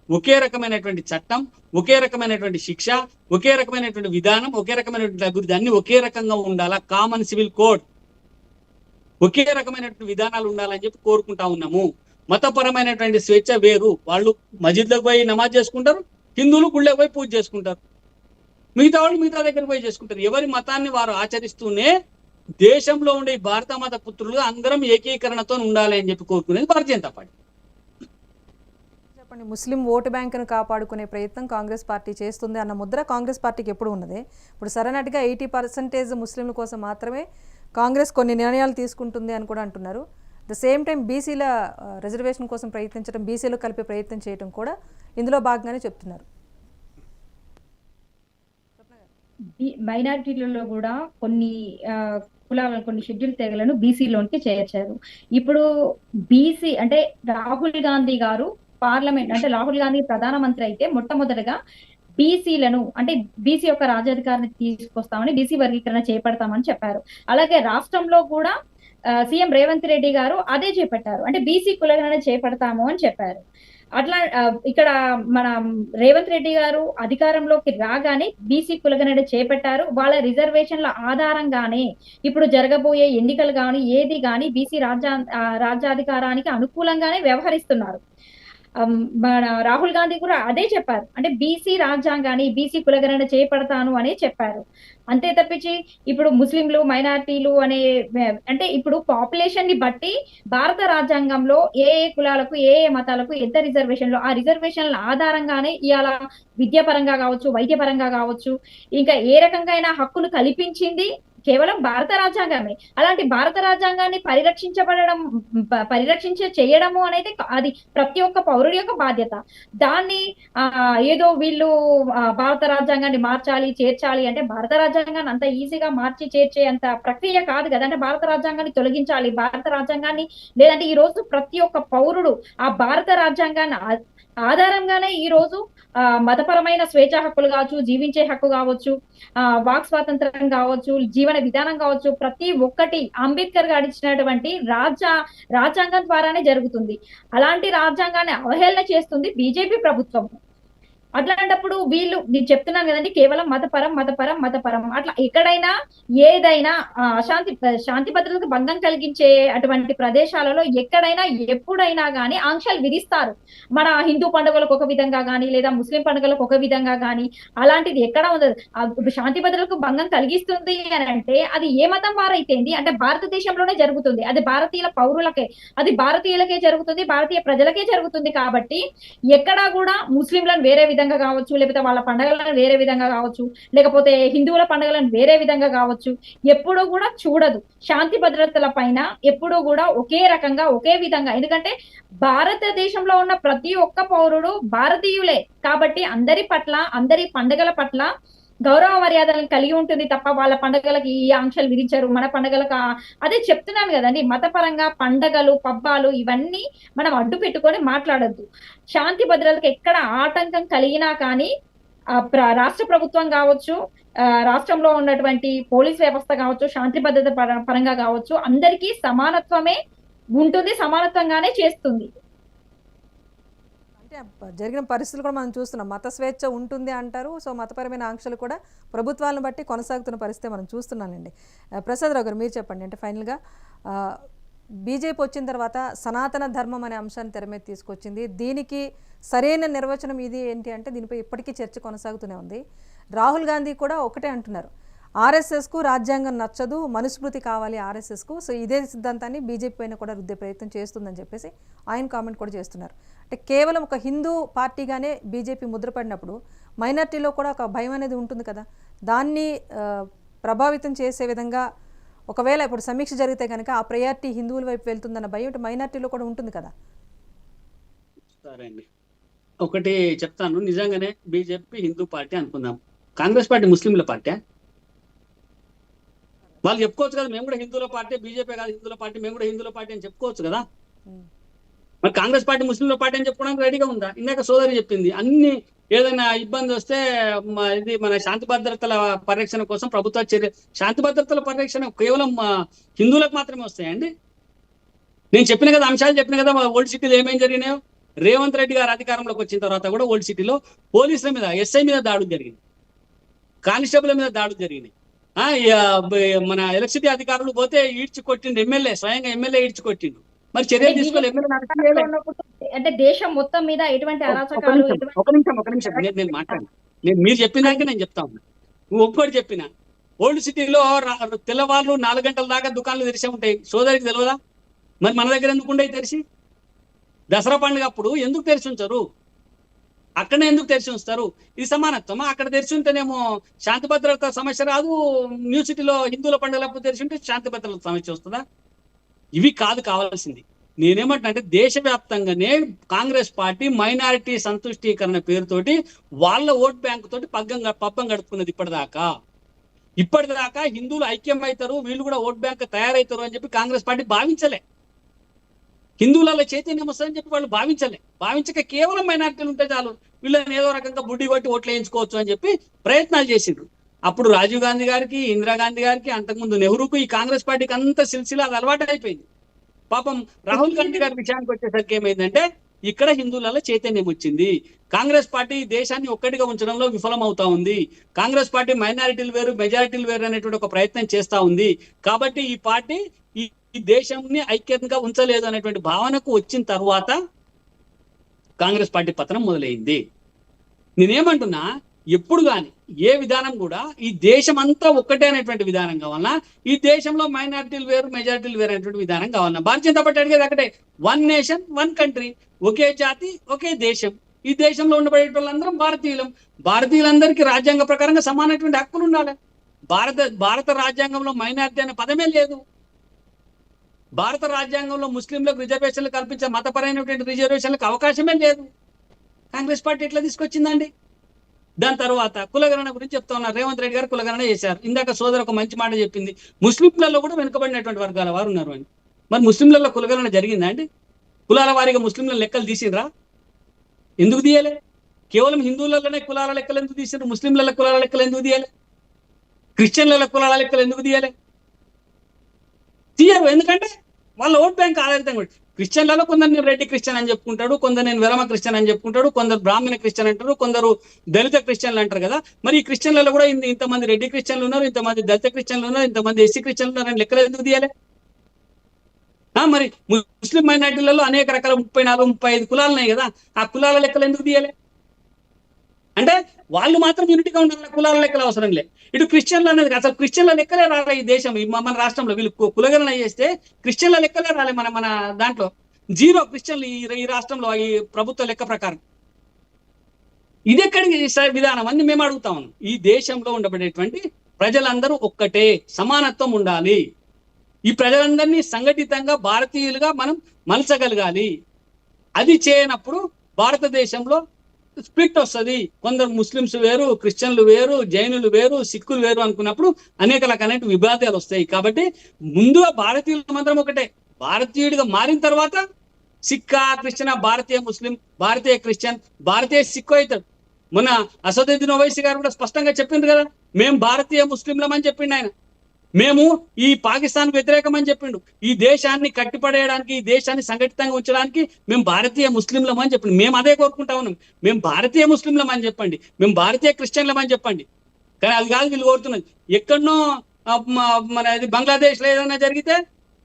ఒకే రకమైనటువంటి చట్టం, ఒకే రకమైనటువంటి శిక్ష, ఒకే రకమైనటువంటి విధానం, ఒకే రకమైనటువంటి అభివృద్ధి అన్ని ఒకే రకంగా ఉండాలా. కామన్ సివిల్ కోడ్, ఒకే రకమైనటువంటి విధానాలు ఉండాలని చెప్పి కోరుకుంటా ఉన్నాము. మతపరమైనటువంటి స్వేచ్ఛ వేరు. వాళ్ళు మస్జిద్లకు పోయి నమాజ్ చేసుకుంటారు, హిందువులు గుళ్ళకి పోయి పూజ చేసుకుంటారు, మిగతా వాళ్ళు మిగతా దగ్గరికి పోయి చేసుకుంటారు. ఎవరి మతాన్ని వారు ఆచరిస్తూనే దేశంలో ఉండే భారత మత పుత్రులు అందరం ఏకీకరణతో ఉండాలి అని చెప్పి కోరుకునేది భారతీయ జనతా పార్టీ. చెప్పండి, ముస్లిం ఓటు బ్యాంకును కాపాడుకునే ప్రయత్నం కాంగ్రెస్ పార్టీ చేస్తుంది అన్న ముద్ర కాంగ్రెస్ పార్టీకి ఎప్పుడు ఉన్నది. ఇప్పుడు సరైనట్టుగా 80% ముస్లింల కోసం మాత్రమే కాంగ్రెస్ కొన్ని నిర్ణయాలు తీసుకుంటుంది అని కూడా అంటున్నారు. ద సేమ్ టైం బీసీల రిజర్వేషన్ కోసం ప్రయత్నించడం, బీసీలు కలిపే ప్రయత్నం చేయడం కూడా ఇందులో భాగంగానే చెప్తున్నారు. మైనారిటీలలో కూడా కొన్ని కులాలను, కొన్ని షెడ్యూల్ తెగలను బీసీలోనికి చేర్చారు. ఇప్పుడు బీసీ అంటే రాహుల్ గాంధీ గారు పార్లమెంట్ అంటే రాహుల్ గాంధీ ప్రధానమంత్రి అయితే మొట్టమొదటిగా బీసీలను అంటే బీసీ యొక్క రాజ్యాధికారాన్ని తీసుకొస్తామని, బీసీ వర్గీకరణ చేపడతామని చెప్పారు. అలాగే రాష్ట్రంలో కూడా సీఎం రేవంత్ రెడ్డి గారు అదే చేపట్టారు, అంటే బీసీ కులగణన చేపడతాము అని చెప్పారు. అట్లా ఇక్కడ మన రేవంత్ రెడ్డి గారు అధికారంలోకి రాగానే బీసీ కులగణన చేపట్టారు. వాళ్ళ రిజర్వేషన్ల ఆధారంగానే ఇప్పుడు జరగబోయే ఎన్నికలు కానీ ఏది కానీ బీసీ రాజ్యాధికారానికి అనుకూలంగానే వ్యవహరిస్తున్నారు. మన రాహుల్ గాంధీ కూడా అదే చెప్పారు, అంటే బీసీ రాజ్యాంగాన్ని బీసీ కులగణన చేపడతాను అనే చెప్పారు. అంతే తప్పించి ఇప్పుడు ముస్లింలు మైనారిటీలు అనే అంటే ఇప్పుడు పాపులేషన్ ని బట్టి భారత రాజ్యాంగంలో ఏ కులాలకు ఏ మతాలకు ఎంత రిజర్వేషన్లు, ఆ రిజర్వేషన్ల ఆధారంగానే ఇవాళ విద్యాపరంగా కావచ్చు, వైద్యపరంగా కావచ్చు, ఇంకా ఏ రకంగా అయినా హక్కులు కల్పించింది కేవలం భారత రాజ్యాంగమే. అలాంటి భారత రాజ్యాంగాన్ని చేయడము అనేది అది ప్రతి ఒక్క పౌరుడి యొక్క బాధ్యత. దాన్ని ఏదో వీళ్ళు భారత రాజ్యాంగాన్ని మార్చాలి చేర్చాలి అంటే భారత రాజ్యాంగాన్ని అంత ఈజీగా మార్చి చేర్చే అంత ప్రక్రియ కాదు కదా. అంటే భారత రాజ్యాంగాన్ని తొలగించాలి, భారత రాజ్యాంగాన్ని లేదంటే ఈ రోజు ప్రతి ఒక్క పౌరుడు ఆ భారత రాజ్యాంగాన్ని ఆధారంగానే ఈ రోజు మతపరమైన స్వేచ్ఛా హక్కులు కావచ్చు, జీవించే హక్కు కావచ్చు, వాక్ స్వాతంత్రం కావచ్చు, జీవన విధానం కావచ్చు, ప్రతి ఒక్కటి అంబేద్కర్ గారు ఇచ్చినటువంటి రాజ్యాంగం ద్వారానే జరుగుతుంది. అలాంటి రాజ్యాంగాన్ని అవహేళన చేస్తుంది బీజేపీ ప్రభుత్వం. అట్లాంటప్పుడు వీళ్ళు నేను చెప్తున్నాను కదండి, కేవలం మతపరం మతపరం మతపరం అట్లా ఎక్కడైనా ఏదైనా శాంతి భద్రతకు భంగం కలిగించే అటువంటి ప్రదేశాలలో ఎక్కడైనా ఎప్పుడైనా గానీ ఆంక్షలు విధిస్తారు. మన హిందూ పండుగలకు ఒక విధంగా గానీ లేదా ముస్లిం పండుగలకు ఒక విధంగా గానీ అలాంటిది ఎక్కడ ఉండదు. ఇప్పుడు శాంతి భద్రతకు భంగం కలిగిస్తుంది అని అంటే అది ఏ మతం వారైతేంది, అంటే భారతదేశంలోనే జరుగుతుంది, అది భారతీయుల పౌరులకే, అది భారతీయులకే జరుగుతుంది, భారతీయ ప్రజలకే జరుగుతుంది. కాబట్టి ఎక్కడా కూడా ముస్లింలను వేరే విధంగా కావచ్చు, లేకపోతే వాళ్ళ పండుగలను వేరే విధంగా కావచ్చు, లేకపోతే హిందువుల పండుగలను వేరే విధంగా కావచ్చు, ఎప్పుడూ కూడా చూడదు. శాంతి భద్రతల పైన ఎప్పుడూ కూడా ఒకే రకంగా ఒకే విధంగా, ఎందుకంటే భారతదేశంలో ఉన్న ప్రతి ఒక్క పౌరుడు భారతీయులే కాబట్టి అందరి పట్ల అందరి పండుగల పట్ల గౌరవ మర్యాదలను కలిగి ఉంటుంది తప్ప వాళ్ళ పండుగలకి ఈ ఆంక్షలు విధించారు, మన పండుగలకు అదే చెప్తున్నాను కదండి. మతపరంగా పండగలు పబ్బాలు ఇవన్నీ మనం అడ్డు పెట్టుకొని మాట్లాడొద్దు. శాంతి భద్రతలకు ఎక్కడ ఆటంకం కలిగినా కానీ రాష్ట్ర ప్రభుత్వం కావచ్చు, రాష్ట్రంలో ఉన్నటువంటి పోలీస్ వ్యవస్థ కావచ్చు, శాంతి భద్రత పరంగా కావచ్చు, అందరికీ సమానత్వమే ఉంటుంది, సమానత్వంగానే చేస్తుంది. అంటే జరిగిన పరిస్థితులు కూడా మనం చూస్తున్నాం. మత స్వేచ్ఛ ఉంటుంది అంటారు. సో మతపరమైన ఆంక్షలు కూడా ప్రభుత్వాలను బట్టి కొనసాగుతున్న పరిస్థితి మనం చూస్తున్నానండి. ప్రసాద్ రావు గారు మీరు చెప్పండి. అంటే ఫైనల్గా బీజేపీ వచ్చిన తర్వాత సనాతన ధర్మం అనే అంశాన్ని తెర మీద తీసుకొచ్చింది. దీనికి సరైన నిర్వచనం ఇది ఏంటి అంటే దీనిపై ఇప్పటికీ చర్చ కొనసాగుతూనే ఉంది. రాహుల్ గాంధీ కూడా ఒకటే అంటున్నారు, ఆర్ఎస్ఎస్కు రాజ్యాంగం నచ్చదు, మనుస్మృతి కావాలి ఆర్ఎస్ఎస్కు. సో ఇదే సిద్ధాంతాన్ని బీజేపీ పైన కూడా రుద్దే ప్రయత్నం చేస్తుందని చెప్పేసి ఆయన కామెంట్ కూడా చేస్తున్నారు. అంటే కేవలం ఒక హిందూ పార్టీగానే బీజేపీ ముద్రపడినప్పుడు మైనార్టీలో కూడా ఒక భయం అనేది ఉంటుంది కదా, దాన్ని ప్రభావితం చేసే విధంగా ఒకవేళ ఇప్పుడు సమీక్ష జరిగితే కనుక ఆ ప్రయారిటీ హిందువుల వైపు వెళ్తుందన్న భయం మైనార్టీలో కూడా ఉంటుంది కదా. సరే అండి, ఒకటి చెప్తాను. నిజంగానే బీజేపీ హిందూ పార్టీ అనుకుందాం, కాంగ్రెస్ పార్టీ ముస్లింల పార్టీ. వాళ్ళు చెప్పుకోవచ్చు కదా మేము కూడా హిందువుల పార్టీ, బీజేపీ కాదు హిందువుల పార్టీ, మేము కూడా హిందువుల పార్టీ అని చెప్పుకోవచ్చు కదా. మరి కాంగ్రెస్ పార్టీ ముస్లింల పార్టీ అని చెప్పుకోవడానికి రెడీగా ఉందా? ఇందాక సోదరి చెప్పింది, అన్ని ఏదైనా ఇబ్బంది వస్తే ఇది మన శాంతి భద్రతల పరిరక్షణ కోసం ప్రభుత్వ చర్య. శాంతి భద్రతల పరిరక్షణ కేవలం హిందువులకు మాత్రమే వస్తాయండి? నేను చెప్పిన కదా అంశాలు చెప్పిన కదా, ఓల్డ్ సిటీలో ఏమేం జరిగినాయో. రేవంత్ రెడ్డి గారు అధికారంలోకి వచ్చిన తర్వాత కూడా ఓల్డ్ సిటీలో పోలీసుల మీద, ఎస్ఐ మీద దాడులు జరిగింది, కానిస్టేబుల్ మీద దాడులు జరిగినాయి. మన ఎలక్ట్రిసిటీ అధికారులు పోతే ఈడ్చి కొట్టిండు ఎమ్మెల్యే, స్వయంగా ఎమ్మెల్యే ఈడ్చి కొట్టిండు. మరి చర్యలు తీసుకోవాలి ఎమ్మెల్యే. అంటే దేశం మొత్తం మీద ఎటువంటి అరాచకాలు. ఒక నిమిషం నేను మాట్లాడాను. మీరు చెప్పిన దానికి నేను చెప్తా ఉన్నా. నువ్వు ఒక్కటి చెప్పిన ఓల్డ్ సిటీలో తెల్లవాళ్ళు 4 గంటల దాకా దుకాణాలు తెరిసే ఉంటాయి, సోదరికి తెలియదా? మరి మన దగ్గర ఎందుకు ఉండేవి తెరిచి? దసరా పండుగ అప్పుడు ఎందుకు తెరిచి ఉంచరు? అక్కడనే ఎందుకు తెరిచి ఉంచుతారు? ఇది సమానత్వమా? అక్కడ తెరిచి ఉంటేనేమో శాంతి భద్రత సమస్య రాదు, న్యూ సిటీలో హిందువుల పండుగలప్పుడు తెరిచి ఉంటే శాంతి భద్రత సమస్య వస్తుందా? ఇవి కాదు కావాల్సింది. నేనేమంటున్నా అంటే దేశవ్యాప్తంగానే కాంగ్రెస్ పార్టీ మైనారిటీ సంతుష్టీకరణ పేరుతోటి వాళ్ళ ఓట్ బ్యాంక్ తోటి పబ్బం గడుపుకున్నది ఇప్పటిదాకా హిందువులు ఐక్యం అవుతారు, వీళ్ళు కూడా ఓట్ బ్యాంక్ తయారవుతారు అని చెప్పి కాంగ్రెస్ పార్టీ భావించలే. హిందువులలో చైతన్యం వస్తుందని చెప్పి వాళ్ళు భావించక కేవలం మైనారిటీలు ఉంటే చాలు, వీళ్ళని ఏదో రకంగా బుడ్డి కొట్టి ఓట్లు వేయించుకోవచ్చు అని చెప్పి ప్రయత్నాలు చేసిండ్రు. అప్పుడు రాజీవ్ గాంధీ గారికి, ఇందిరాగాంధీ గారికి, అంతకుముందు నెహ్రూకు ఈ కాంగ్రెస్ పార్టీకి అంత సిల్సిలా అది అలవాటు అయిపోయింది. పాపం రాహుల్ గాంధీ గారి విషయానికి వచ్చేసరికి ఏమైందంటే ఇక్కడ హిందువులలో చైతన్యం వచ్చింది. కాంగ్రెస్ పార్టీ దేశాన్ని ఒక్కటిగా ఉంచడంలో విఫలం అవుతా ఉంది. కాంగ్రెస్ పార్టీ మైనారిటీలు వేరు మెజారిటీలు వేరు అనేటువంటి ఒక ప్రయత్నం చేస్తా ఉంది. కాబట్టి ఈ పార్టీ ఈ దేశాన్ని ఐక్యంగా ఉంచలేదు అనేటువంటి భావనకు వచ్చిన తర్వాత కాంగ్రెస్ పార్టీ పతనం మొదలైంది. నేనేమంటున్నా, ఎప్పుడు కానీ ఏ విధానం కూడా ఈ దేశం అంతా ఒక్కటే అనేటువంటి విధానం కావాలన్నా, ఈ దేశంలో మైనారిటీలు వేరు మెజారిటీలు వేరు అనేటువంటి విధానం కావాలన్నా, భారతీయ జనతా పార్టీ అడిగేది ఒకటే, 1 నేషన్ 1 కంట్రీ, ఒకే జాతి ఒకే దేశం. ఈ దేశంలో ఉండబడే వాళ్ళందరం భారతీయులందరికీ రాజ్యాంగ ప్రకారంగా సమానమైనటువంటి హక్కులు ఉండాలి. భారత రాజ్యాంగంలో మైనారిటీ అనే పదమే లేదు. భారత రాజ్యాంగంలో ముస్లింలకు రిజర్వేషన్లు కల్పించే మతపరమైనటువంటి రిజర్వేషన్లకు అవకాశమే లేదు. కాంగ్రెస్ పార్టీ ఎట్లా తీసుకొచ్చిందండి? దాని తర్వాత కులగణన గురించి చెప్తా ఉన్నారు. రేవంత్ రెడ్డి గారు కులగణన చేశారు. ఇందాక సోదరు ఒక మంచి మాట చెప్పింది, ముస్లింలలో కూడా వెనుకబడినటువంటి వర్గాల వారు ఉన్నారు అని. మరి ముస్లింలలో కులగణన జరిగిందా అండి? కులాల వారీగా ముస్లింల లెక్కలు తీసిండ్రా? ఎందుకు తీయలే? కేవలం హిందువులలోనే కులాల లెక్కలు ఎందుకు తీసిండ్రు? ముస్లింల కులాల లెక్కలు ఎందుకు తీయలే? క్రిస్టియన్ల కులాల లెక్కలు ఎందుకు తీయలే? తీయరు. ఎందుకంటే వాళ్ళ ఓట్ బ్యాంక్ ఆధారితంగా క్రిస్టియన్లలో కొందరు నేను రెడ్డి క్రిస్టియన్ అని చెప్పుకుంటాడు, కొందరు నేను విరమ క్రిస్టియన్ అని చెప్పుకుంటాడు, కొందరు బ్రాహ్మణ క్రిస్టియన్ అంటారు, కొందరు దళిత క్రిస్టియన్లు అంటారు కదా. మరి ఈ క్రిస్టియన్లలో కూడా ఇంతమంది రెడ్డి క్రిస్టియన్లు ఉన్నారు, ఇంతమంది దళిత క్రిస్టియన్లు ఉన్నారు, ఇంతమంది ఎస్సీ క్రిస్టియన్లు ఉన్నారు అని లెక్కలు ఎందుకు తీయాలి? మరి ముస్లిం మైనారిటీలలో అనేక రకాల 34-35 కులాలు ఉన్నాయి కదా, ఆ కులాల లెక్కలు ఎందుకు తీయాలి? అంటే వాళ్ళు మాత్రం యూనిటీగా ఉండాలి, కులాల లెక్కలు అవసరం లే. ఇటు క్రిస్టియన్లు అనేది అసలు క్రిస్టియన్ల లెక్కలే రాలే ఈ దేశం, మన రాష్ట్రంలో. వీళ్ళు కులగణన చేస్తే క్రిస్టియన్ల లెక్కలే రాలే మన దాంట్లో. 0 క్రిస్టియన్లు ఈ రాష్ట్రంలో ఈ ప్రభుత్వ లెక్క ప్రకారం. ఇది ఎక్కడికి విధానం అని మేము అడుగుతాం. ఈ దేశంలో ఉండబడేటువంటి ప్రజలందరూ ఒక్కటే, సమానత్వం ఉండాలి. ఈ ప్రజలందరినీ సంఘటితంగా భారతీయులుగా మనం మలచగలగాలి. అది చేయనప్పుడు భారతదేశంలో స్ప్లిట్ వస్తుంది. కొందరు ముస్లింస్ వేరు, క్రిస్టియన్లు వేరు, జైనులు వేరు, సిక్కులు వేరు అనుకున్నప్పుడు అనేక రకాలైన విభేదాలు వస్తాయి. కాబట్టి ముందుగా భారతీయులు మాత్రం ఒకటే. భారతీయుడిగా మారిన తర్వాత సిక్కా, క్రిస్టియన్, భారతీయ ముస్లిం, భారతీయ క్రిస్టియన్, భారతీయ సిక్కు అవుతాడు. మొన్న అసదుద్దీన్ ఓవైసీ గారు కూడా స్పష్టంగా చెప్పింది కదా, మేము భారతీయ ముస్లింలం అని చెప్పిండు ఆయన. మేము ఈ పాకిస్తాన్ వ్యతిరేకం అని చెప్పిండు. ఈ దేశాన్ని కట్టిపడేయడానికి, ఈ దేశాన్ని సంఘటితంగా ఉంచడానికి మేము భారతీయ ముస్లింలం అని చెప్పిండు. మేము అదే కోరుకుంటా ఉన్నాం. మేము భారతీయ ముస్లింలం అని చెప్పండి, మేము భారతీయ క్రిస్టియన్లం అని చెప్పండి. కానీ అది కాదు వీళ్ళు కోరుతున్నది. ఎక్కడనో మన బంగ్లాదేశ్ లో ఏదైనా జరిగితే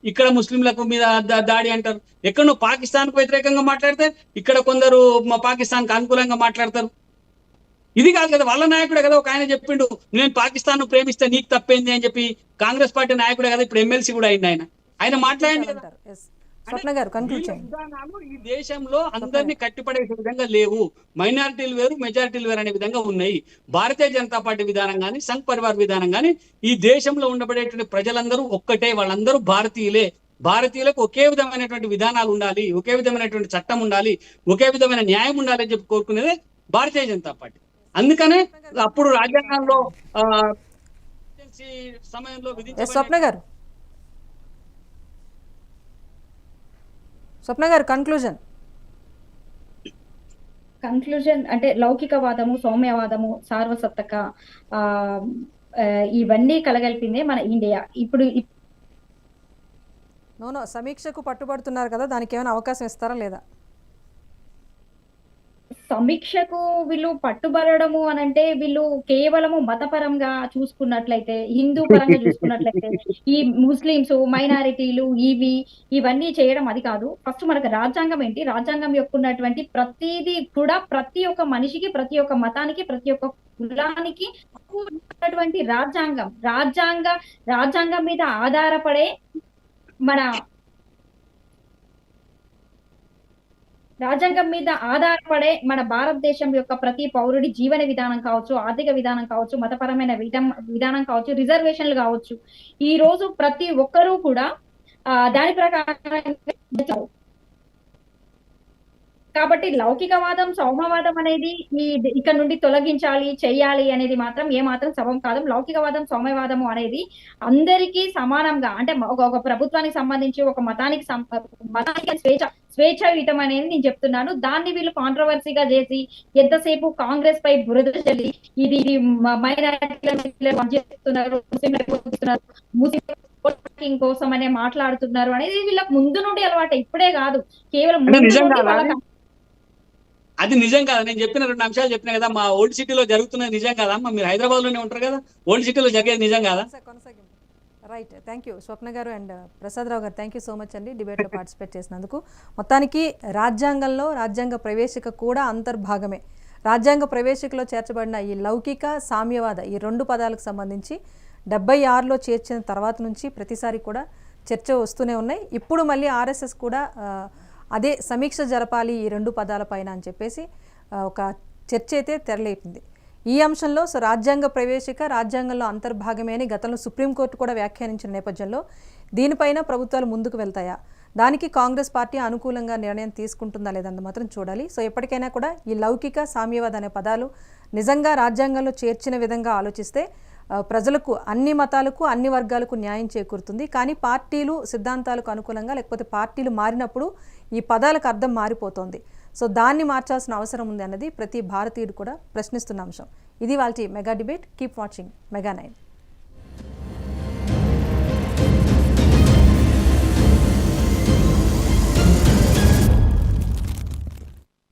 ఇక్కడ ముస్లింలకు మీద దాడి అంటారు. ఎక్కడనో పాకిస్తాన్ కు వ్యతిరేకంగా మాట్లాడితే ఇక్కడ కొందరు పాకిస్తాన్ కు అనుకూలంగా మాట్లాడతారు. ఇది కాదు కదా, వాళ్ళ నాయకుడే కదా ఒక ఆయన చెప్పిండు, నేను పాకిస్తాన్ ను ప్రేమిస్తే నీకు తప్పేంది అని చెప్పి. కాంగ్రెస్ పార్టీ నాయకుడే కదా, ఇప్పుడు ఎమ్మెల్సీ కూడా అయింది ఆయన. ఆయన మాట్లాడండి కదా. విధానాలు ఈ దేశంలో అందరినీ కట్టిపడేసే విధంగా లేవు. మైనారిటీలు వేరు, మెజారిటీలు వేరు అనే విధంగా ఉన్నాయి. భారతీయ జనతా పార్టీ విధానం కానీ, సంఘ్ పరివార్ విధానం కానీ, ఈ దేశంలో ఉండబడేటువంటి ప్రజలందరూ ఒక్కటే, వాళ్ళందరూ భారతీయులే. భారతీయులకు ఒకే విధమైనటువంటి విధానాలు ఉండాలి, ఒకే విధమైనటువంటి చట్టం ఉండాలి, ఒకే విధమైన న్యాయం ఉండాలి అని చెప్పి కోరుకునేదే భారతీయ జనతా పార్టీ. అందుకనే అప్పుడు రాజ్యాంగంలో సమయంలో స్వప్న గారు కన్క్లూజన్ అంటే లౌకికవాదము, సౌమ్యవాదము, సార్వసత్తక ఇవన్నీ కలగలిపిందే మన ఇండియా. ఇప్పుడు సమీక్షకు పట్టుబడుతున్నారు కదా, దానికి ఏమైనా అవకాశం ఇస్తారా లేదా? సమీక్షకు వీళ్ళు పట్టుబడము అని అంటే వీళ్ళు కేవలము మతపరంగా చూసుకున్నట్లయితే, హిందూ పరంగా చూసుకున్నట్లయితే ఈ ముస్లింస్, మైనారిటీలు ఇవన్నీ చేయడం అది కాదు. ఫస్ట్ మనకు రాజ్యాంగం ఏంటి, రాజ్యాంగం యొక్క ఉన్నటువంటి ప్రతిదీ కూడా ప్రతి ఒక్క మనిషికి, ప్రతి ఒక్క మతానికి, ప్రతి ఒక్క కులానికి ఉన్నటువంటి రాజ్యాంగం మీద ఆధారపడే మన భారతదేశం యొక్క ప్రతి పౌరుడి జీవన విధానం కావచ్చు, ఆర్థిక విధానం కావచ్చు, మతపరమైన విధానం కావచ్చు, రిజర్వేషన్లు కావచ్చు, ఈ రోజు ప్రతి ఒక్కరూ కూడా దాని ప్రకారం. కాబట్టి లౌకికవాదం, సౌమ్యవాదం అనేది ఇక్కడ నుండి తొలగించాలి, చెయ్యాలి అనేది మాత్రం ఏమాత్రం సబబు కాదు. లౌకికవాదం, సౌమ్యవాదము అనేది అందరికీ సమానంగా, అంటే ఒక ప్రభుత్వానికి సంబంధించి ఒక మతానికి స్వేచ్ఛాయుతం అనేది నేను చెప్తున్నాను. దాన్ని వీళ్ళు కాంట్రవర్సీగా చేసి ఎంతసేపు కాంగ్రెస్ పై బురద చల్లి ఇది మైనారిటీలు ముస్లిం కోసం అనే మాట్లాడుతున్నారు అనేది వీళ్ళకి ముందు నుండి అలవాటు, ఇప్పుడే కాదు. కేవలం అది నిజం కాదా? నేను చెప్పిన 2 అంశాలు చెప్పినా కదా, మా ఓల్డ్ సిటీలో జరుగుతున్నది నిజం కాదా? మీరు హైదరాబాద్ లోనే ఉంటారు కదా, ఓల్డ్ సిటీలో జరిగేది నిజం కాదా? రైట్, థ్యాంక్ యూ స్వప్న గారు అండ్ ప్రసాద్ రావు గారు. థ్యాంక్ యూ సో మచ్ అండి డిబేట్లో పార్టిసిపేట్ చేసినందుకు. మొత్తానికి రాజ్యాంగంలో రాజ్యాంగ ప్రవేశిక కూడా అంతర్భాగమే. రాజ్యాంగ ప్రవేశికలో చేర్చబడిన ఈ లౌకిక, సామ్యవాద ఈ 2 పదాలకు సంబంధించి 76లో చేర్చిన తర్వాత నుంచి ప్రతిసారి కూడా చర్చ వస్తూనే ఉన్నాయి. ఇప్పుడు మళ్ళీ ఆర్ఎస్ఎస్ కూడా అదే సమీక్ష జరపాలి ఈ 2 పదాల పైన అని చెప్పేసి ఒక చర్చ అయితే తెరలేపింది ఈ అంశంలో. సో రాజ్యాంగ ప్రవేశిక రాజ్యాంగంలో అంతర్భాగమే అని గతంలో సుప్రీంకోర్టు కూడా వ్యాఖ్యానించిన నేపథ్యంలో దీనిపైన ప్రభుత్వాలు ముందుకు వెళ్తాయా, దానికి కాంగ్రెస్ పార్టీ అనుకూలంగా నిర్ణయం తీసుకుంటుందా లేదన్నది మాత్రం చూడాలి. సో ఎప్పటికైనా కూడా ఈ లౌకిక, సామ్యవాద అనే పదాలు నిజంగా రాజ్యాంగంలో చేర్చిన విధంగా ఆలోచిస్తే ప్రజలకు, అన్ని మతాలకు, అన్ని వర్గాలకు న్యాయం చేకూరుతుంది. కానీ పార్టీలు సిద్ధాంతాలకు అనుకూలంగా లేకపోతే పార్టీలు మారినప్పుడు ఈ పదాలకు అర్థం మారిపోతుంది. సో దాన్ని మార్చాల్సిన అవసరం ఉంది అన్నది ప్రతి భారతీయుడు కూడా ప్రశ్నిస్తున్న అంశం. ఇది వాళ్ళ mega debate. Keep watching mega 9.